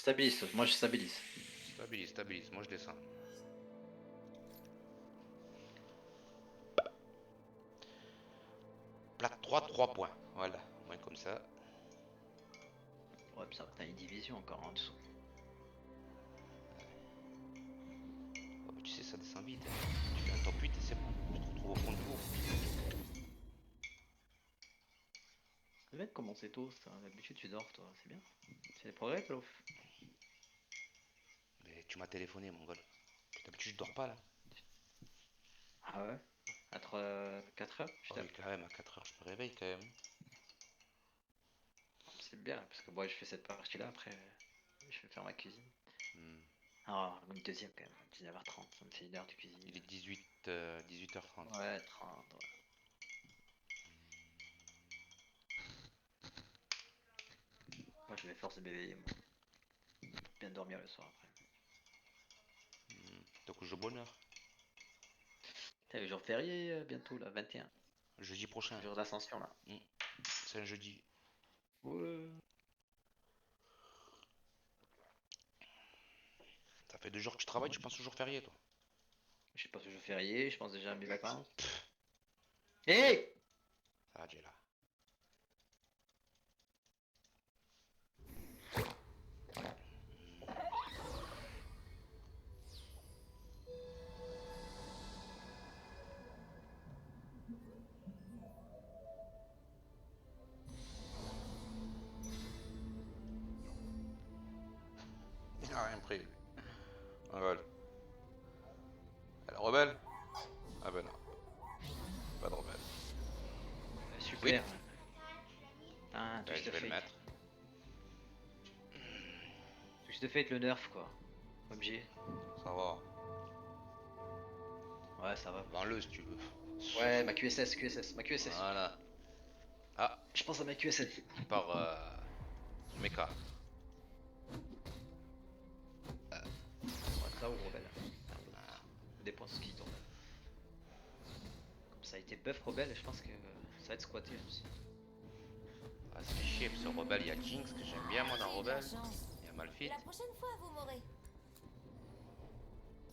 Stabilise, moi je stabilise. Stabilise, stabilise, moi je descends. Plaque 3, 3 points. Voilà, moins comme ça. Ouais, ça va, t'as une division encore en dessous. Oh, bah, tu sais, ça descend vite. Hein. Tu fais un top 8 et c'est bon. Tu te retrouves au fond du groupe. Le mec commence tôt, ça. D'habitude tu dors toi, c'est bien. C'est des progrès, Plouf. Mais tu m'as téléphoné, mon gars. D'habitude, je dors pas là. Ah ouais. À 4 heures, je Oh oui, tape. quand même, à 4 heures, je me réveille quand même. C'est bien, parce que moi je fais cette partie-là, après je vais faire ma cuisine. Hmm. Ah, une deuxième quand même, 19h30, ça me fait une heure de cuisine. Il est 18h30. Ouais, 30, ouais. Moi je vais force de m'éveiller, moi. Pour bien dormir le soir après. Donc, je bonheur. T'as le jour férié bientôt là, 21. Jeudi prochain. Jour d'ascension là. Hmm. C'est un jeudi. Ouais. Ça fait 2 jours que tu travailles, tu penses au jour férié, toi. Je sais pas ce jour férié, je pense déjà à mes vacances. Hé hey. Ça va, Jay, là. Il n'a rien prévu. Voilà. Elle est rebelle. Ah ben non. Pas de rebelle. Oui. Super. Ah, Ben, twist je of vais le fate. mettre. Twist of fate le nerf quoi. Objet. Ça va. Ouais, ça va. Vends-le si tu veux. Ouais, ma QSS, QSS, ma QSS. Voilà. Ah, Je pense à ma QSS. il part méca. Ouais, ça ou rebelle. Un l'autre. Ça dépend de ce qui tombe. Comme ça a été buff rebelle, je pense que ça va être squatté aussi. Ah, ça fait chier, parce que Rebelle, il y a Jinx que j'aime bien moi dans Allez, de la Rebelle. chance. Il y a Et Malphite. la prochaine fois, vous m'aurez.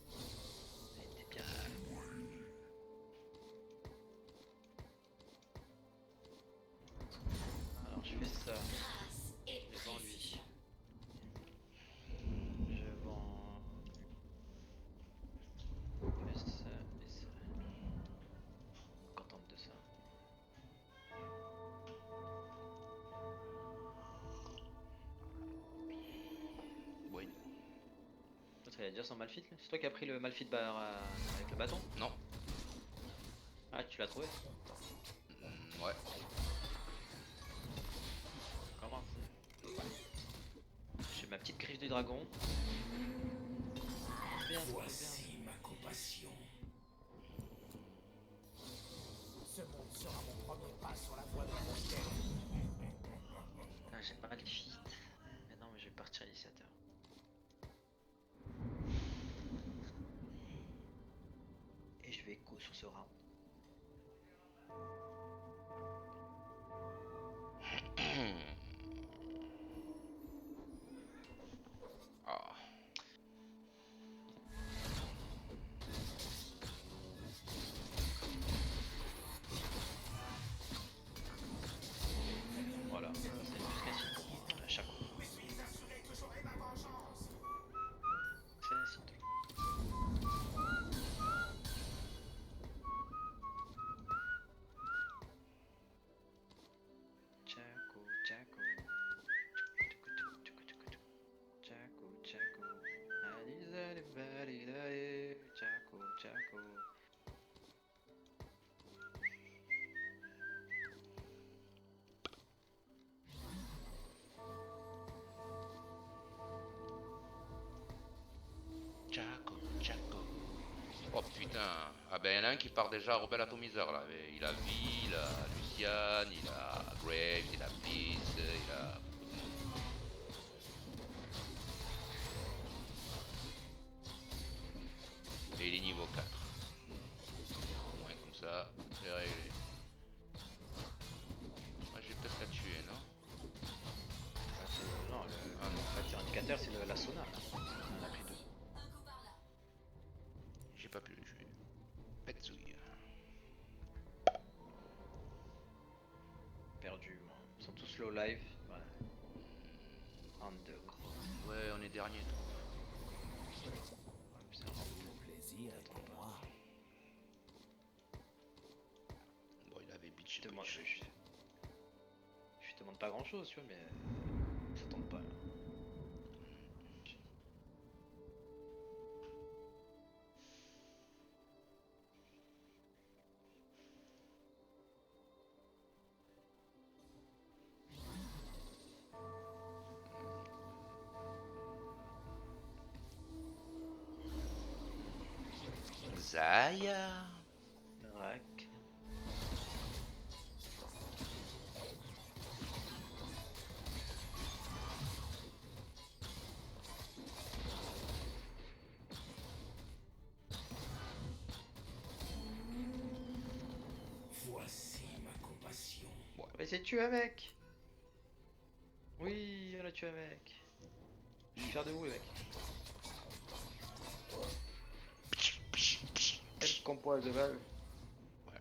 Ça a été bien. Alors je fais ça. Je vends lui. Je vends ça et ça. Contente de ça. Oui. L'autre il a déjà son malfit là. C'est toi qui as pris le malfit bar avec le bâton? Non. Ah, tu l'as trouvé? Ouais. Comment? J'ai ma petite griffe du dragon. Bien, Voici ma compassion. Ce monde sera mon premier pas sur la voie de mon chef. Ah, j'ai pas le fit. Mais non, mais je vais partir initiateur. Et je vais go sur ce round. Ah. Voilà, c'est plus qu'un signe. À chaque coup. Suis assuré que j'aurai ma vengeance. C'est un signe. Chaco, Chaco. Chaco, Chaco. Alizale, validale. Chaco, Chaco. Chaco, Chaco. Oh putain. Ah ben il y en a un qui part déjà à Rebelle Atomiseur là. Mais il a Vi, il a Luciane, il a Graves, il a Peace, il a beaucoup de monde. Et il est niveau 4. Au moins comme ça, c'est réglé. Moi je vais peut-être la tuer, non? Non, Ah non. c'est handicapé. commentaire, c'est la sauna. Là. On en a pris deux. J'ai pas pu le tuer. Petsouille. Perdu, moi. Ils sont tous low live. Voilà. Bande de gros. Ouais, on est dernier. C'est un rang. Le plaisir est pour moi. Bon, il avait bitch Je et te demande, bitch. je te demande pas grand chose, tu vois, mais ça tombe pas là. Zaya. Rack. Voici ma compassion. On va essayer de tuer un mec. Oui, on a tué un mec. Je suis fier de vous, les mecs. Quel compost de Valve. Ouais.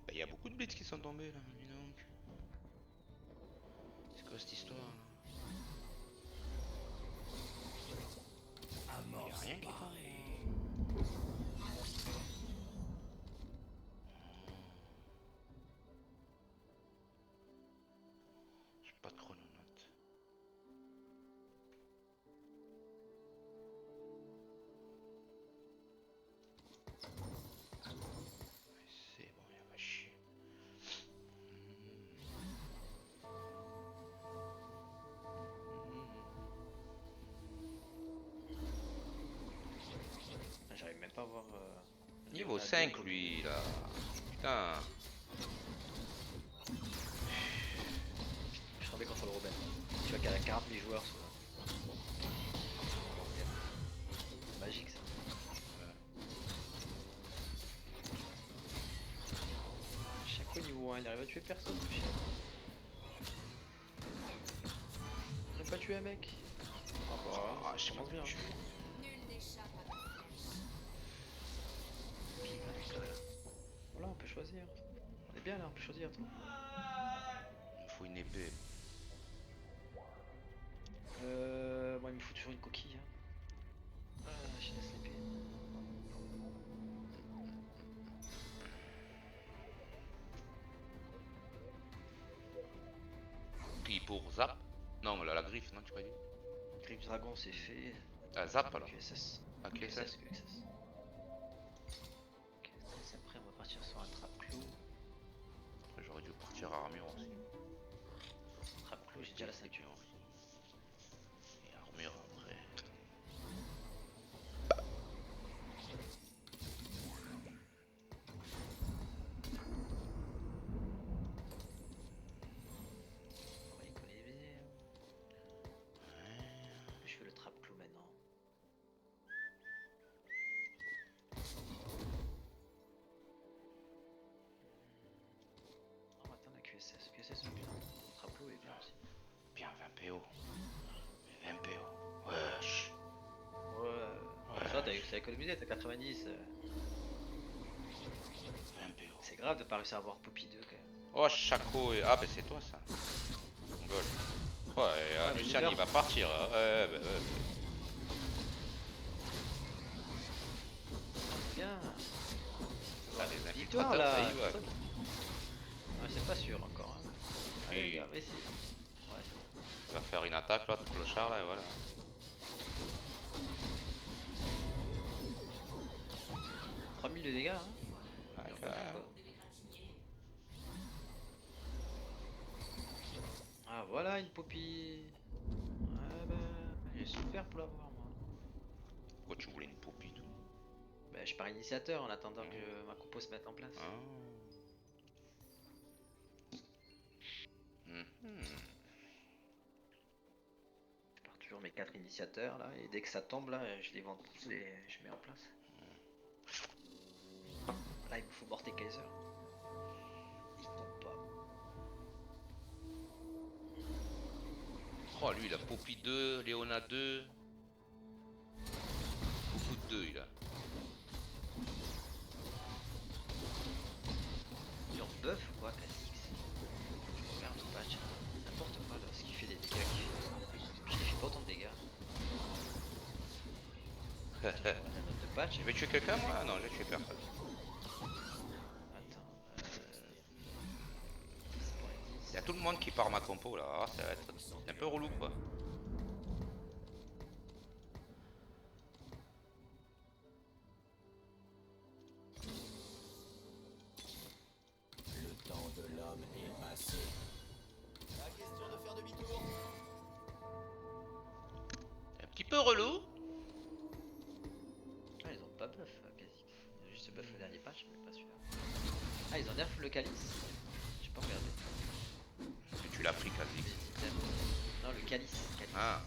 Bah, y a beaucoup de blitz qui sont tombés là, dis donc. C'est quoi cette histoire là? Y a rien qui tombe. J'ai pas de chrononote. C'est bon, y'a pas chier. J'arrive même pas à voir. Niveau Leonardo 5 Coppi. lui là. Putain. Je savais contre le Robin. Tu vois qu'il y a la 40 000 joueurs. C'est magique ça. Chaque fois niveau 1, il arrive à tuer personne. ce chien. Il a pas tué un mec. Ah bah, Ah, ça je sais pas commence bien. tuer. Nul n'échappe à ma flèche. Bim avec là. Voilà, on peut choisir. On est bien là, on peut choisir. Toi. Il me faut une épée. Moi il me faut toujours une coquille. Hein. Ah, je laisse l'épée. Qui pour zap? Non, la griffe, non, tu pas dit? Griffe Dragon c'est fait. Ah, zap alors. QSS. Ah, QSS. QSS. Après on va partir sur un trap clou. Après, j'aurais dû partir à armure aussi. Trap clou, j'ai déjà la ceinture. Et armure après. On va économiser. Je fais le trap clou maintenant. On va attendre la QSS. QSS c'est bien. Le trap clou est bien aussi. Bien, 20 PO. 20 PO. Wesh. Ouais. Ça t'as économisé, t'as 90. 20 PO. C'est grave de pas réussir à avoir Poppy 2 quand même. Oh, Chaco et... Ah, bah c'est toi ça. Mongol. Ouais, mais Lucien leader. il va partir. Hein. Ouais, bah, ouais. Bien. Ça, les Victoire infiltrateurs, là. ça y va. Ouais, c'est pas sûr encore. Hein. Allez les Oui. gars, vas-y. Ouais, c'est bon. Il va faire une attaque, l'autre clochard là, et voilà. 3000 de dégâts. Hein. Ah, Et on quand fait même. quoi. Ah voilà une Poppy. Ah bah, j'ai souffert pour l'avoir moi. Pourquoi tu voulais une poupie toi? Bah, je pars initiateur en attendant que ma compo se mette en place. Ah. Mhm. Je pars toujours mes 4 initiateurs là et dès que ça tombe là, je les vends tous et je mets en place. Là il me faut Mordekaiser. Il tombe pas. Oh, lui, il a Poppy 2, Léona 2. Beaucoup de 2, il a. Il en buff ou quoi, Kha'Zix? Je regarde ton patch. N'importe quoi là, ce qui fait des dégâts qu'il fait. Il fait pas autant de dégâts. La note de patch. Je vais tuer quelqu'un moi? Non, j'ai tué personne. Attends. Il y a tout le monde qui part ma compo là. Ah, ça va être c'est un peu relou quoi. Le temps de l'homme est passé. Pas question de faire demi-tour. Un petit peu relou. Ah, ils ont pas buff, Kha'Zix. Ils ont juste buff le dernier patch, mais pas celui-là. Ah, ils ont nerf le calice. J'ai pas regardé. Et tu l'as pris quasi. Non, le calice. Ah.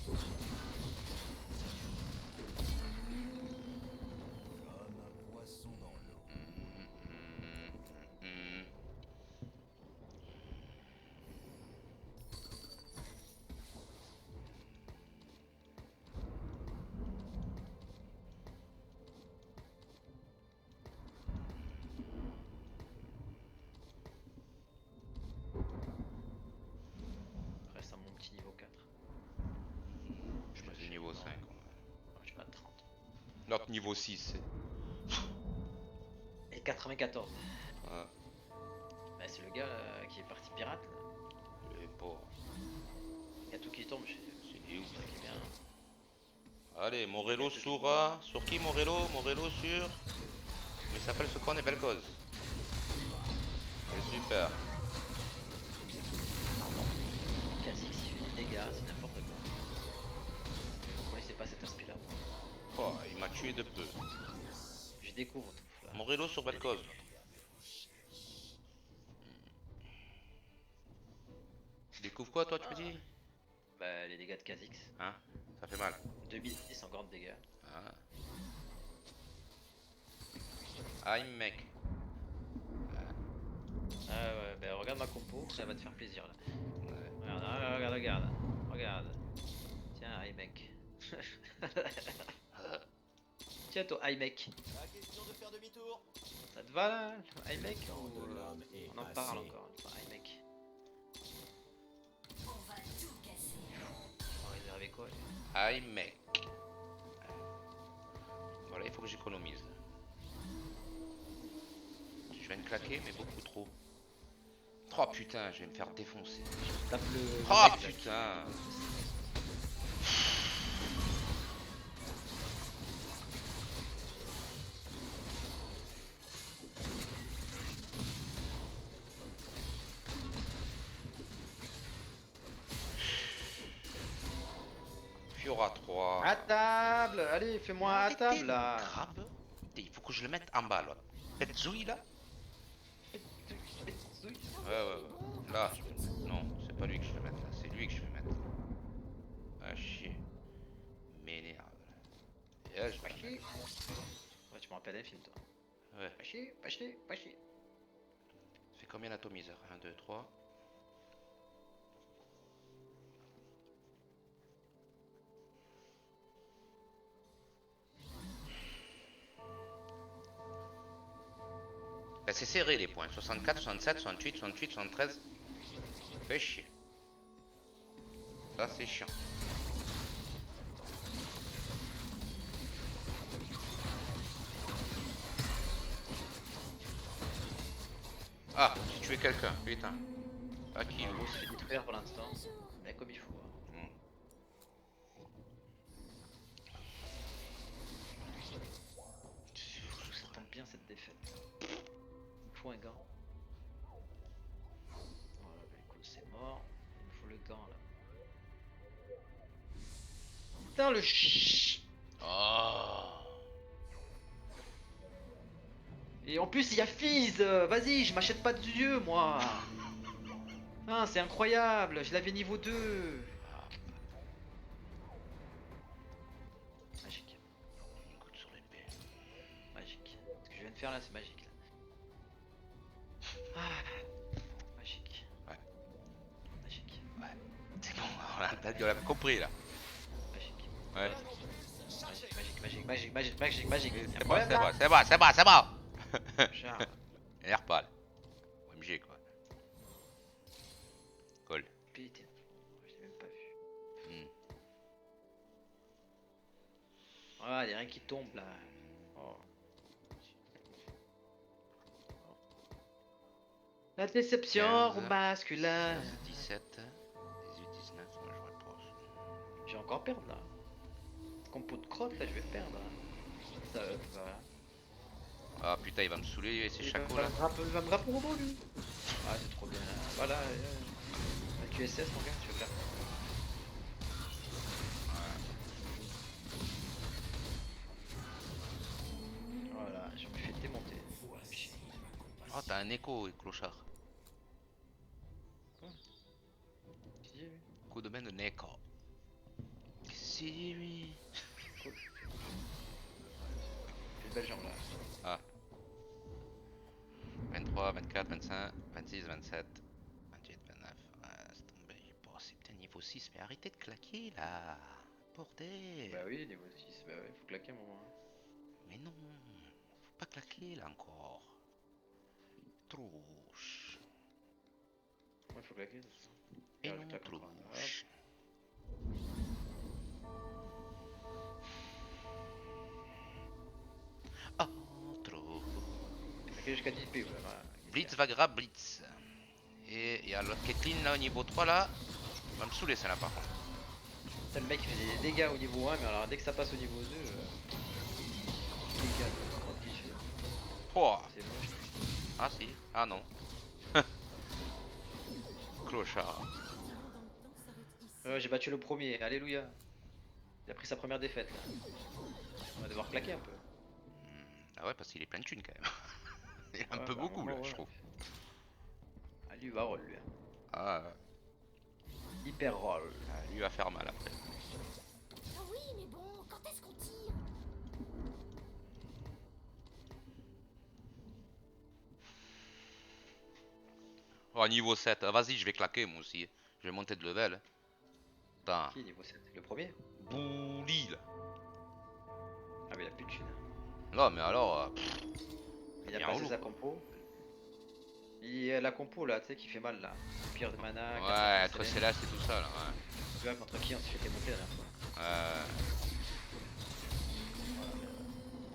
Comme un poisson dans l'eau. Reste à mon petit niveau 4. Je suis niveau 5. Je suis à 30. L'autre niveau 6. Et 94. Ah, Bah, c'est le gars qui est parti pirate. Là. il est pauvre. Il y a tout qui tombe. C'est ouf. Ça qui est bien. Allez, Morello sur qui Morello sur. Mais il s'appelle ce con et belle cause. C'est super. Kha'Zix, il fait des dégâts, c'est n'importe quoi. Vous connaissez pas cet aspect-là. Oh, il m'a tué de peu. Je découvre tout. Là. Morello sur belle cause. Tu découvres quoi toi tu me dis? Bah, les dégâts de Kha'Zix. Hein? Ça fait mal. 2010 encore de dégâts. Ah. Aïe mec. Ah ouais, bah regarde ma compo, ça va te faire plaisir là. Ouais. Regarde, regarde. Tiens, iMec. Tiens toi, iMec. Pas question de faire demi-tour. Ça te va là, iMec? Le temps de l'homme est On en passé. parle encore, iMec. On va tout casser. On va réserver quoi lui? Aïe mec. Voilà, il faut que j'économise. Je viens de claquer, mais beaucoup trop. Oh putain, je vais me faire défoncer. Tape le. Oh mec, là. putain. Fiora 3. À table! Allez, fais-moi à table là! Crabe. Il faut que je le mette en bas là. Cette zouille là. Ouais. Là, non, c'est pas lui que je vais mettre là, c'est lui que je vais mettre. Ah chier. M'énerve. Et là, je vais Pas la chier! mettre. Ouais, tu me rappelles un film toi. Ouais. Pas chier. Ça fait combien l'atomiseur? 1, 2, 3. Bah, c'est serré les points. 64, 67, 68, 68, 73. Fait chier. Ça c'est chiant. Ah, j'ai tué quelqu'un, putain. Ah qui Le gros se fait détruire pour l'instant. Mais comme il faut. Hein. Hmm. Ça tombe bien cette défaite. Il me faut un gant. Voilà, bah écoute, c'est mort. Il me faut le gant là. Putain, le ch. Oh. Et en plus, il y a Fizz. Vas-y, je m'achète pas de dieu, moi. Ah, c'est incroyable. Je l'avais niveau 2. Magique. Écoute sur l'épée. Magique. Ce que je viens de faire là, c'est magique. Là. Ah, magique. Ouais. Magique. Ouais. C'est bon, on a compris là. Magique. Ouais. Magique, magique, magique, magique, magique, magique. C'est Y'a un bon, problème c'est bon, là c'est bon, c'est bon, c'est bon. Charles. Énerve pas là. OMG quoi. Cool. Putain. Je l'ai même pas vu. Hmm. Ah, y'a rien qui tombe là. Oh. La déception 15, masculin. 17, 18, 19, moi j'aurais pas. Je vais encore perdre là. Compo de crotte là, je vais perdre. Ça, voilà. Ah putain, il va me saouler, c'est Il chaco va là. il va me rapper au robot lui. Ah, c'est trop bien. Voilà. La QSS, mon gars, tu veux faire. Voilà, je me fais démonter. Oh, t'as un écho, clochard. Qui dit, lui Coup de main de Neko. Si oui. Cool. J'ai une belle jambe là. Ah. 23, 24, 25, 26, 27, 28, 29. Ouais, c'est tombé. J'ai passé putain niveau 6, mais arrêtez de claquer là. Bordel. Bah oui, niveau 6, bah ouais, faut claquer un moment. Mais non, faut pas claquer là encore. Trouche. Ouais, faut claquer. C'est ça. Et Regarde, non, je claque encore. trouche. Oh, trop. Claquer jusqu'à 10 P, ouais, voilà. Blitz Vagra Blitz. Et il y a l'autre Caitlyn là au niveau 3 là. Il va me saouler celle là par contre. Ça, le mec il fait des dégâts au niveau 1, mais alors dès que ça passe au niveau 2, dégâts, quoi. Il fait- Oh. c'est moche. Ah si, ah non. Clochard. Ouais, j'ai battu le premier, alléluia. Il a pris sa première défaite là. On va devoir claquer un peu. Ah ouais, parce qu'il est plein de thunes quand même. Il est un Ouais, peu bah, beaucoup là, ouais. je trouve. Ah, lui il va roll lui. Ah, Hyper roll. lui va faire mal après. Ah oui, mais bon, quand est-ce qu'on tire? Oh, niveau 7, vas-y, je vais claquer moi aussi. Je vais monter de level. Putain, Qui niveau 7? Le premier? bouli là. Ah mais il a plus de thunes. Non, mais alors. Il a bien passé relou, sa quoi. compo. Il a la compo là, tu sais, qui fait mal là. Pire de mana. Ouais, être céleste et tout ça là, ouais. Tu vois contre qui on s'est fait démonter la dernière fois.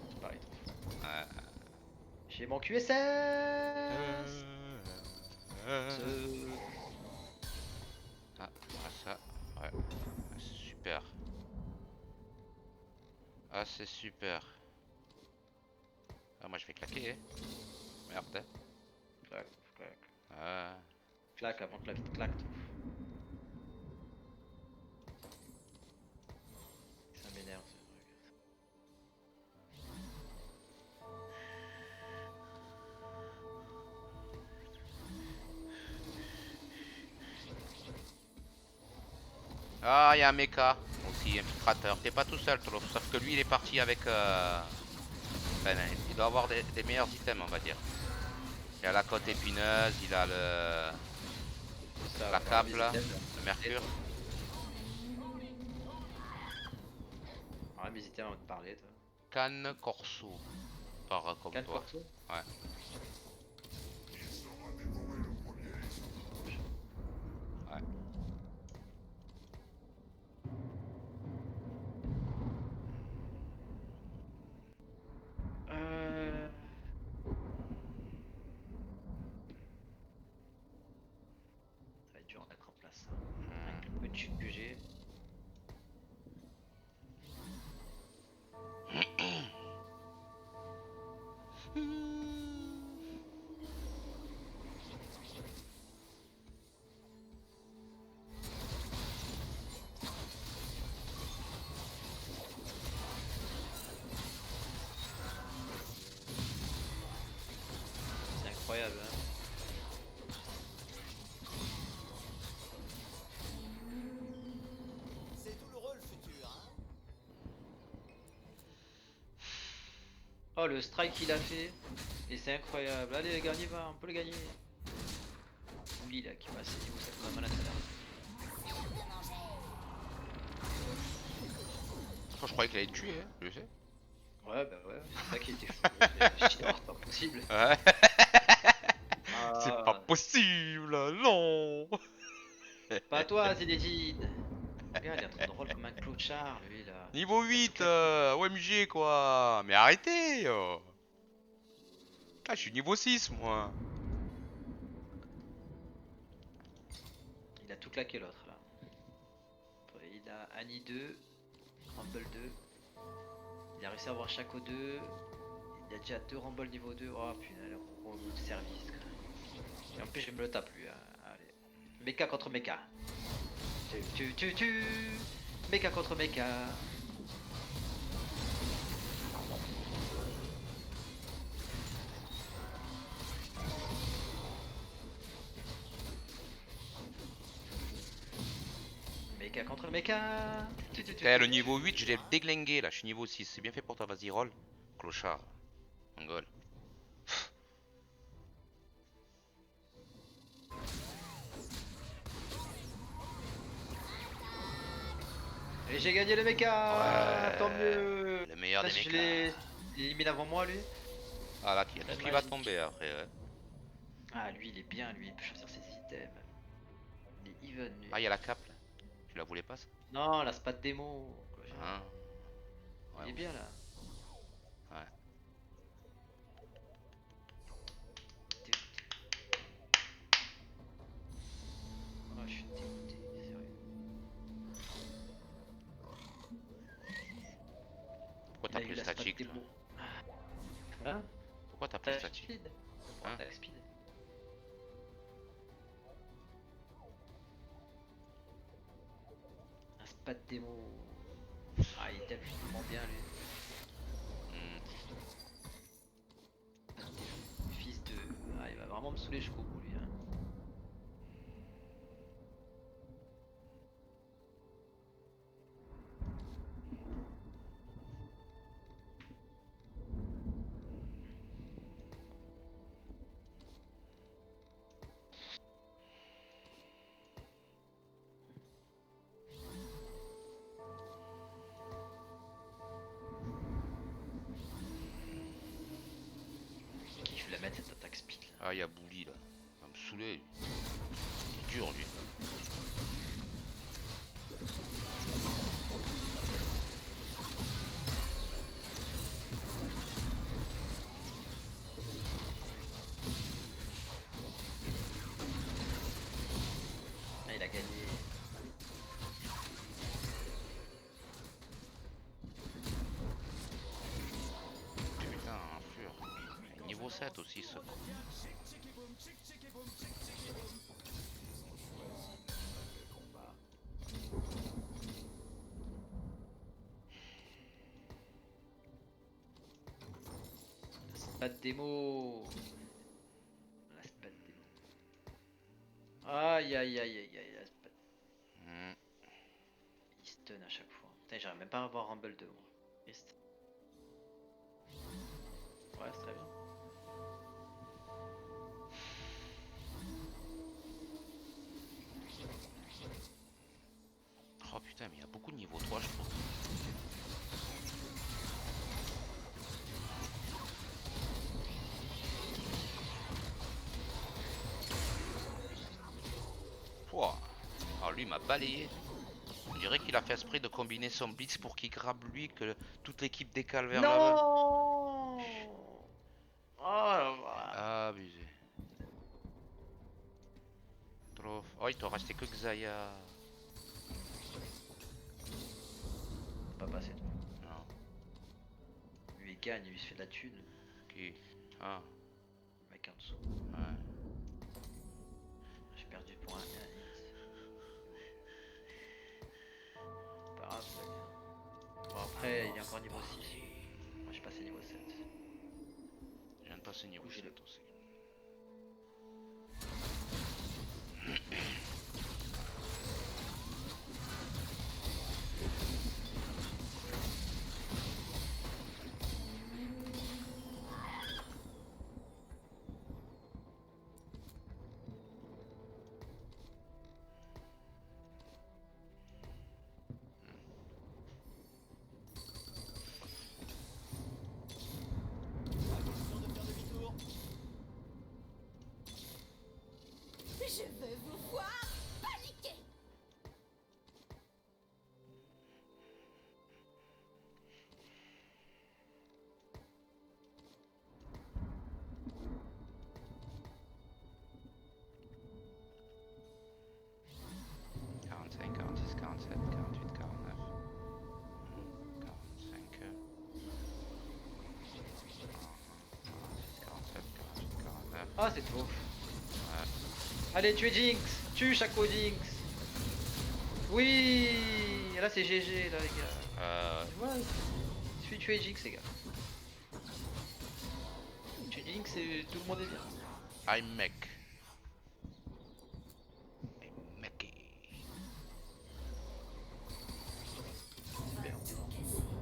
C'est pareil. Ouais. J'ai mon QSS. Ah, ça, ouais. Super. Ah, c'est super. Ah, moi je vais claquer, hein. Merde, hein. Clac, clac. Ah. Clac avant que la vie te claque. Ça m'énerve ce truc. Ah, il y a un mecha aussi, infiltrateur. T'es pas tout seul, Tolof. Sauf que lui, il est parti avec. Ben, il doit avoir des meilleurs items, on va dire. Il a la côte épineuse, il a le. C'est ça, La ouais, cape les là, items, le mercure. On va visiter avant de parler, toi. Canne Corso. Par comme Canne toi. Corso. Ouais. Ouais. Ça va être dur à mettre en place. Avec le peu de chute que j'ai. C'est incroyable, hein. C'est douloureux le futur, hein. Oh, le strike qu'il a fait. Et c'est incroyable. Allez les gars, on y va, on peut le gagner. Ouli là qui passe niveau 7 comme un malade là. Je croyais qu'il allait te tuer, hein, je sais. Ouais bah ouais, c'est ça qui était fou. C'est pas possible. Ouais. C'est Ah, pas possible, non. pas toi Zinedine. Regarde, il est en train de rôle comme un clochard lui là. Niveau 8, OMG quoi. Mais arrêtez. Ah, je suis niveau 6 moi. Il a tout claqué l'autre là. Il a Annie 2, Rumble 2. Il a réussi à avoir Chaco 2. Il a déjà 2 Rumble niveau 2. Oh putain, le gros service. Et en plus, je me le tape lui. Hein. Allez. Mecha contre Mecha. Tu. Mecha contre Mecha. Mecha contre Mecha. Eh, le niveau 8, je l'ai déglingué là, je suis niveau 6. C'est bien fait pour toi, vas-y, roll. Clochard. Mongol. Et j'ai gagné le mecha. Ouais, Tant mieux. le meilleur des Je mechas. l'ai éliminé avant moi lui. Ah là, qui va magique. tomber après, ouais. Ah lui il est bien lui, il peut choisir ses items. Il est even lui. Ah, il y a la cape là. Tu la voulais pas ça? Non là c'est pas de démo. Hein? Il Ouais, est bien là. Ouais. Oh je suis dégoûté, sérieux. Pourquoi Il t'as a eu plus la statique spat là? démo. Hein? Pourquoi t'as plus T'as statique? speed? Hein? T'as speed. Un spat démo. Ah il tape tellement bien lui. Hmm. Fils de. Ah il va vraiment me saouler jusqu'au bout lui. Hein. Qui je vais la mettre cette attaque speed là. Ah, il y a Bouli là. Il va me saouler. Il est dur lui. Ah, il a gagné. Putain, un fur. Niveau 7 aussi ce con. Pas de démo. La spat démo. Aïe aïe aïe aïe aïe la spat. Hmm. Il stun à chaque fois. Putain j'arrive même pas à avoir Rumble 2 moi. Triste. Ouais c'est très bien. Oh putain, mais il y a beaucoup de niveau 3 je trouve. Pouah. Ah, lui il m'a balayé. On dirait qu'il a fait esprit de combiner son blitz pour qu'il grabe lui, que toute l'équipe décale vers là-bas. Non. Oh là là. Abusé. Trop. Oh, il t'en restait que Xayah. Pas passé toi. Non. Lui il gagne, lui il se fait de la thune. Qui? Ah, Le mec en dessous. ouais. J'ai perdu pour un hit. Pas grave, ça va bien. Bon après il est encore niveau 6. Moi j'ai passé niveau 7. Je viens de passer niveau J'ai 7 le- aussi. Je veux vous voir paniquer. Quarante-cinq, 46, 47, 48, 49, 45, 47, 48, 49. Ah, c'est trop. Ouais. Allez, tuez Jinx. Tue Chaco Jinx. Oui. Et là, c'est GG, là, les gars. Ouais. Il suffit de tuer Jinx, les gars. Tuer Jinx et tout le monde est bien. I make. I make it. Bien.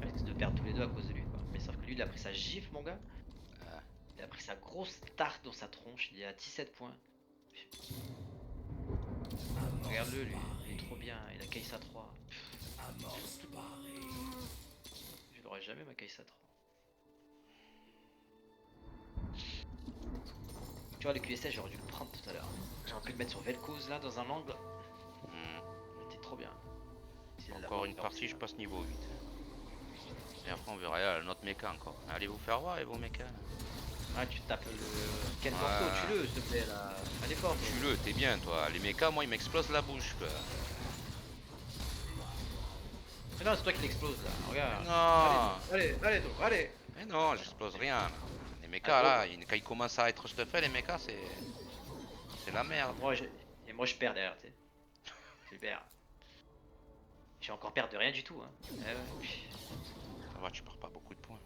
Elle risque de perdre tous les deux à cause de lui, quoi. Mais sauf que lui, il a pris sa gifle, mon gars. Il a pris sa grosse tarte dans sa tronche. Il est à 17 points. Regarde-le, lui. Il est trop bien. Il a Kai'Sa 3. Je l'aurais jamais, ma Kai'Sa 3. Tu vois, le QSS, j'aurais dû le prendre tout à l'heure. J'aurais pu le mettre sur Vel'Koz, là, dans un angle. C'était trop bien. C'est de la Encore bonne une partie, partie, je là. passe niveau 8. Et après, on verra notre méca encore. Allez vous faire voir, et vos mécas. Ah, tu tapes le. Quel Ouais. morceau, tue-le, s'il te plaît, là. Allez fort. toi. Tue-le, t'es bien, toi. Les mécas, moi, ils m'explosent la bouche, quoi. Mais non, c'est toi qui l'explose, là. Regarde. Non. Allez, toi, allez. Mais non, j'explose rien. Là. Les mechas là, quand ils commencent à être stuffés, les mechas c'est la merde. Et moi, je perds derrière, tu sais. Je perds. J'ai encore perdu de rien du tout, hein. Eh ouais. Ça va, tu perds pas beaucoup de points.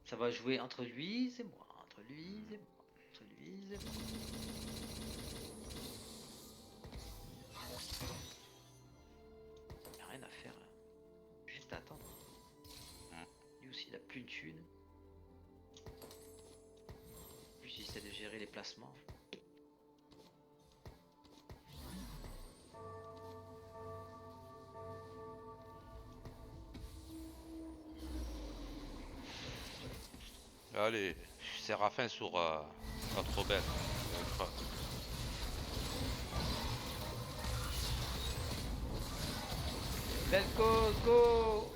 Ça va jouer entre lui et moi. Entre lui et moi. Entre lui et moi. Y'a rien à faire là. Juste à attendre. Lui aussi, il a plus de thunes. Lui, il essaie de gérer les placements. Allez, Séraphin sur notre rebelle. Vel'Koz, go!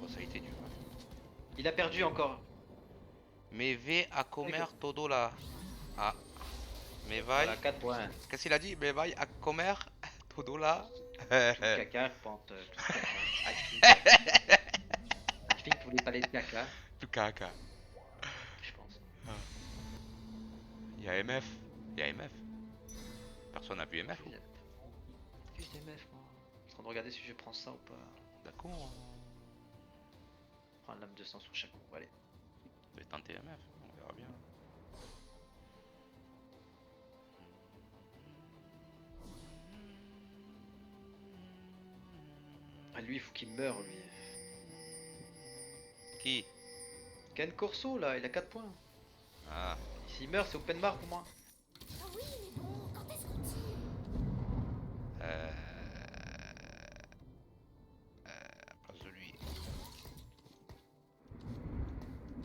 Bon, ça a été dur. Il a perdu encore. Mais V à comer todo là. Ah. Mais vai. Voilà, 4 points. Qu'est-ce qu'il a dit? Mais vai à comer todo là. Tout le caca, je pense. Tout le caca. I think vous voulez parler de caca, Tout caca. je pense. Il y a MF. Il y a MF. Personne n'a vu MF ou? Plus des meufs, moi. Je suis en train de regarder si je prends ça ou pas. D'accord. Prendre l'âme 200 sur chaque coup. Allez. Je vais tenter MF, on verra bien. Ah, lui, il faut qu'il meure, lui. Qui? Ken Corso, là, il a 4 points. Ah. S'il meurt, c'est open bar pour moi. Ah oui, mais bon, quand est-ce qu'on tire? Place de lui.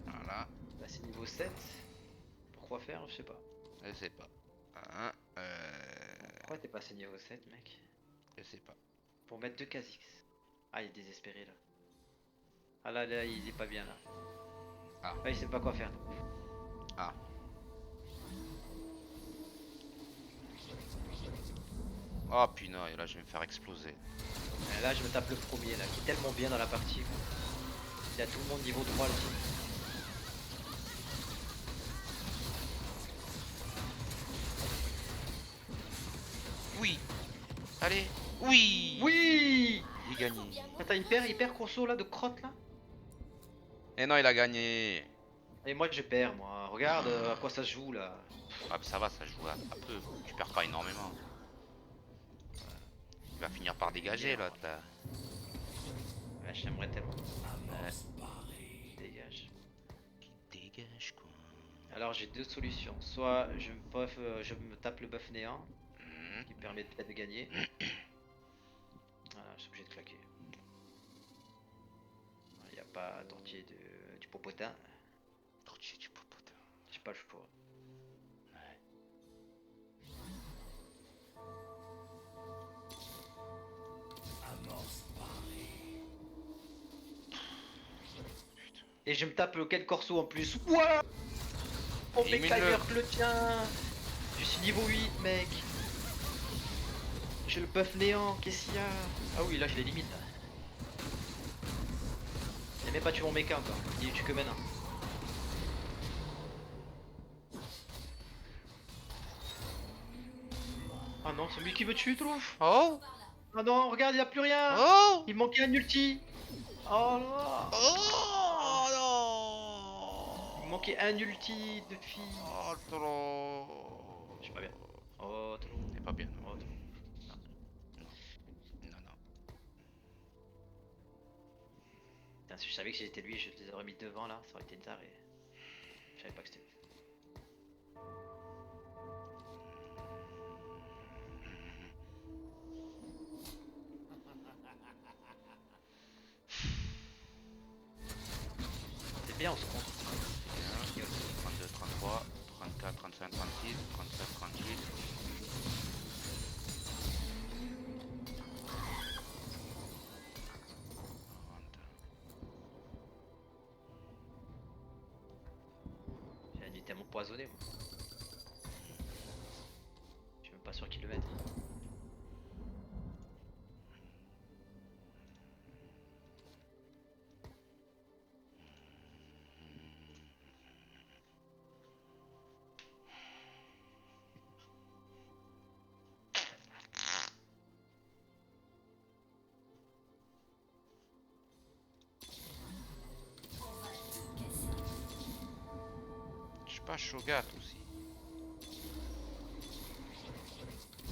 Voilà. Là, c'est niveau 7. Pourquoi faire? Je sais pas. Je sais pas. Hein, Pourquoi t'es passé niveau 7, mec? je sais pas. Pour mettre 2 Kha'Zix. Ah, il est désespéré, là. Ah, là, il est pas bien, là. Ah. Ah, il sait pas quoi faire. Ah. Oh putain, et là je vais me faire exploser. Là, je me tape le premier, là, qui est tellement bien dans la partie. Quoi. Il a tout le monde niveau 3, le type. Oui. Allez. Oui. Oui! Il gagne. Attends, il perd Corso, là, de crotte, là. Et non, il a gagné. Et moi, je perds, moi. Regarde à quoi ça se joue, là. Ah, mais ça va, ça joue un peu. Tu perds pas énormément. Il va finir par dégager là. Ouais, j'aimerais tellement. Ouais. Dégage. Qui dégage quoi. Alors, j'ai deux solutions. Soit je me tape le buff néant, qui permet peut-être de gagner. Ah, je suis obligé de claquer. Il n'y a pas d'entier du popotin. Tortillé du popotin. J'ai pas le choix. Ouais. Amorce parée. Et je me tape le Ken Corso en plus. Ouah, oh mec, Élimine-le. meilleur que le tien. Je suis niveau 8, mec. J'ai le buff néant, qu'est-ce qu'il y a? Ah oui, là je l'élimine. Il a même pas tué mon mecha encore. Il tue que maintenant. Ah non, c'est lui qui me tue, Trouf. Oh. Ah non, regarde, il a plus rien. Oh. Il manquait un ulti. Oh là. Oh non. Il manquait un ulti de fille. Oh trop. Je suis pas bien. Oh, trop. T'es pas bien, non. Oh, trop. Non, non. Putain, si je savais que j'étais lui, je les aurais mis devant là, ça aurait été une tarée. Je savais pas que c'était lui. C'est bien, on se compte. 32, 33, 34, 35, 36, 37, 38. J'ai un tellement poisonné, moi. Je suis même pas sûr qu'il le mette. Je sais pas, Shogat aussi.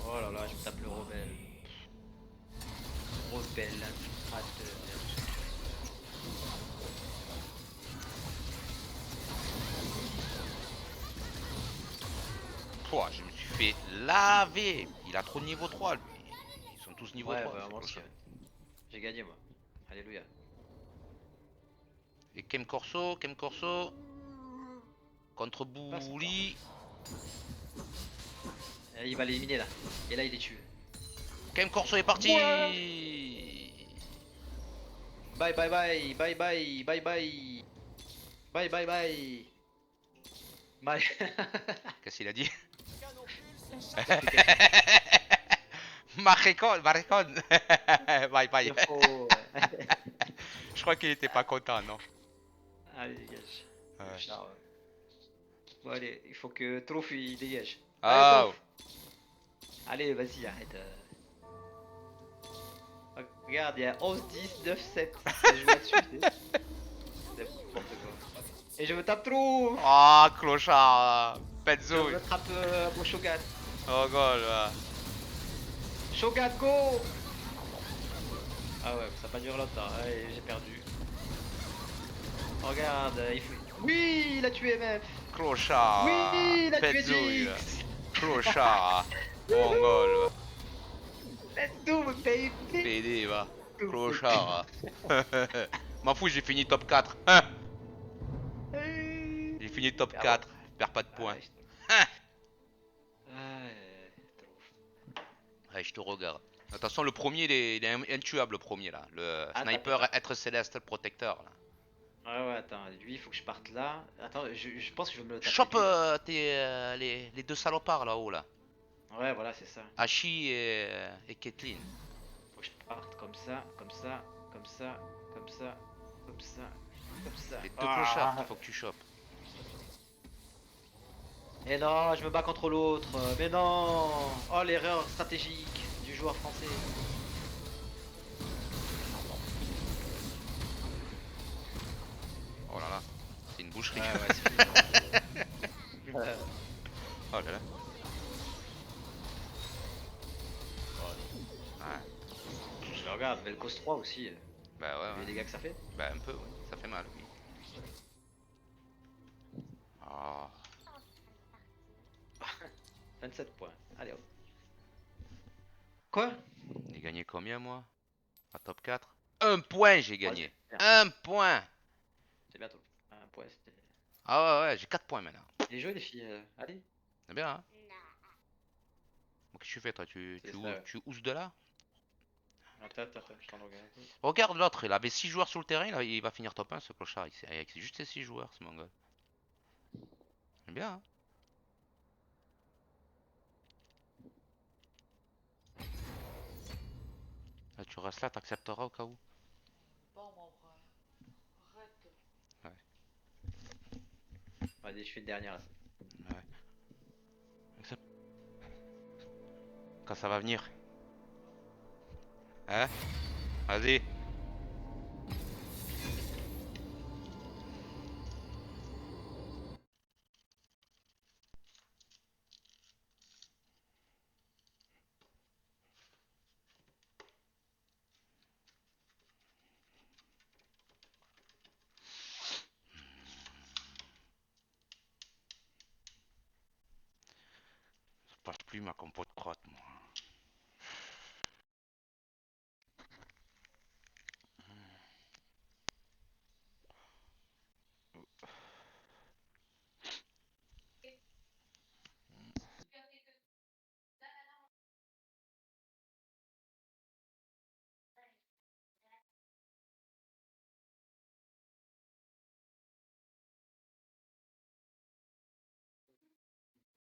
Oh là là, je me tape le rebelle. Rebelle, infiltrateur. Pouah, je me suis fait laver. Il a trop de niveau 3 lui. Ils sont tous niveau Ouais, 3. bah, c'est moi pour aussi. ça. Ouais. J'ai gagné, moi. Alléluia. Et Kem Corso contre Pas ça. Bouli. Il va l'éliminer là. Et là, il est tué. Kem Corso est parti. Bye bye bye, bye bye, bye bye. Bye bye bye. Bye. Qu'est-ce qu'il a dit? Canon pulse, Maricon. Bye bye. Il faut. Je crois qu'il était pas content, non? Allez, dégage. Ouais. Ah ouais. Bon, allez, il faut que Trouf il dégage. Allez, Ah, Trouf. Allez, vas-y, arrête. Regarde, il y a 11, 10, 9, 7. Ça joue là-dessus, c'est n'importe quoi. Et je me tape Trouf. oh, clochard. Je Pezzo. me tape mon Shogat. Oh, god. là. Shogat, go. Ah ouais, ça va pas durer longtemps. Allez, j'ai perdu. Regarde, il faut... Oui, il a tué MF. Clochard. Oui, il a tué Pezzo, là. Jinx. Clochard. Mongol. Let's do it, baby. PD, va. Do it. Clochard. M'en fous, j'ai fini top 4. Hey. J'ai fini top Ah 4. Perds pas de Ah, points. Ouais, je te regarde. Attention, le premier, il est intuable, le premier, là. Le Attends, sniper attends. être céleste, le protecteur, là. Ouais, ouais, attends, lui, il faut que je parte là. Attends, je pense que je vais me le taper. Chope lui. les deux salopards, là-haut, là. Ouais, voilà, c'est ça. Hachi et Caitlyn. Faut que je parte comme ça, comme ça, comme ça, comme ça, comme ça, comme ça. Les deux clochards qu'il faut que tu chopes. Et non, je me bats contre l'autre. Mais non. Oh, l'erreur stratégique du joueur français. Oh là là, c'est une boucherie. Ouais, ouais, c'est fini. Oh là là. Ouais. Je regarde, Velcos 3 aussi. Bah ouais, Les ouais. dégâts que ça fait. Bah un peu, ouais. Ça fait mal, oui. Oh. 27 points. Allez hop. Quoi? J'ai gagné combien, moi? À top 4. Un point, j'ai gagné. bien. Un point. C'est bientôt. Un point, c'était. Ah ouais, ouais, j'ai 4 points maintenant. Les jeux, les filles. Allez. C'est bien, hein? Qu'est-ce que tu fais, toi? C'est ça, ouais. Tu ousses de là? Attends, attends, attends, je t'en regarde un peu. Regarde l'autre, il avait 6 joueurs sur le terrain, il va finir top 1 ce clochard. Avec juste ses 6 joueurs, ce mongol. C'est bien, hein? Ah, tu restes là, t'accepteras au cas où. Ouais, Allez, je fais le dernier là. ouais. Accepte. Quand ça va venir. Hein? Vas-y. Je passe plus ma compote crotte, moi.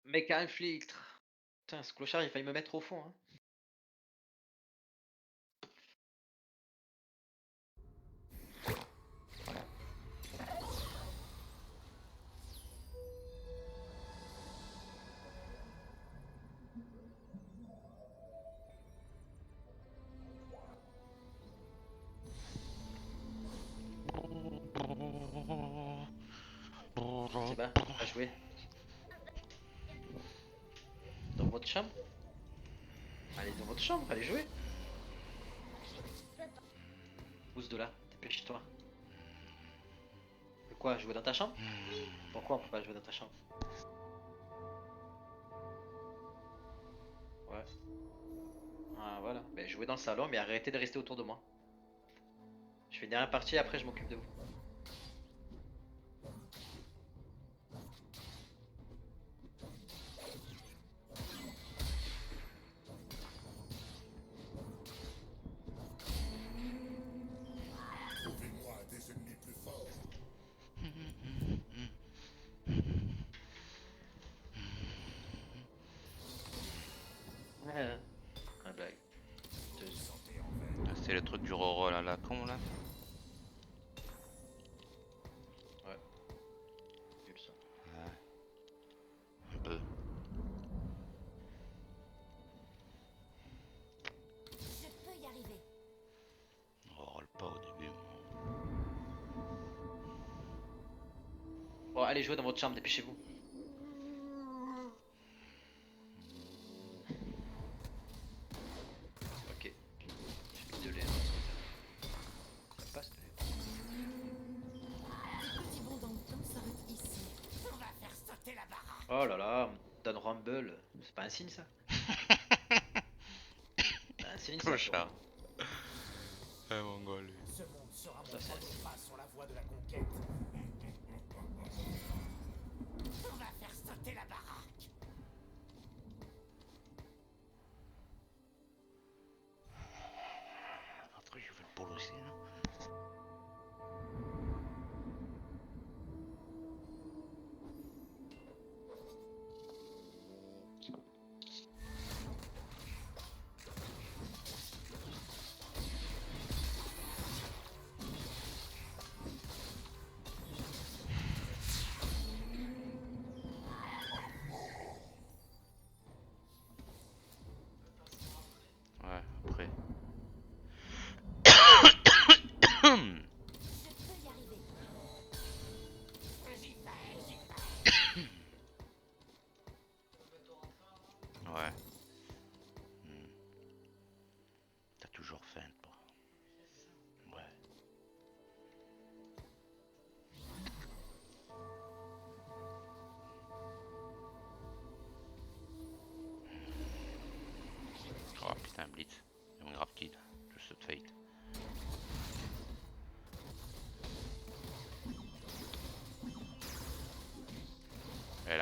Mec a un filtre. Putain, ce clochard, il a failli me mettre au fond. Hein. C'est bien, à jouer. Dans votre chambre. Allez dans votre chambre, allez jouer. Pousse de là, dépêche-toi. De quoi, jouer dans ta chambre? Pourquoi on peut pas jouer dans ta chambre? Ouais. Ah voilà, ben jouez dans le salon, mais arrêtez de rester autour de moi. Je fais une dernière partie, après je m'occupe de vous. Ouais, un blague. Ah, c'est le truc du Roro là, la con là. Ouais, nul ça. Un peu. Je peux y arriver. On roule pas au début. Bon, allez jouer dans votre chambre, dépêchez-vous. Ok. J'ai mis de l'air. Ça passe de l'air. Des petits bonds dans le temps s'arrêtent ici. On va faire sauter la baraque. Oh là là, Don Rumble, c'est pas un signe ça? C'est un signe ça. Clochard. toi. Eh mongol. Ce monde sera mon Ça, c'est premier pas sur la voie de la conquête. On va faire sauter la baraque. Après je vais le bolosser là. Ouais, après. Je peux y arriver. Ouais. Hmm. T'as toujours faim, toi. Ouais. Oh putain, Blitz. Young Rapkid. Just a fate.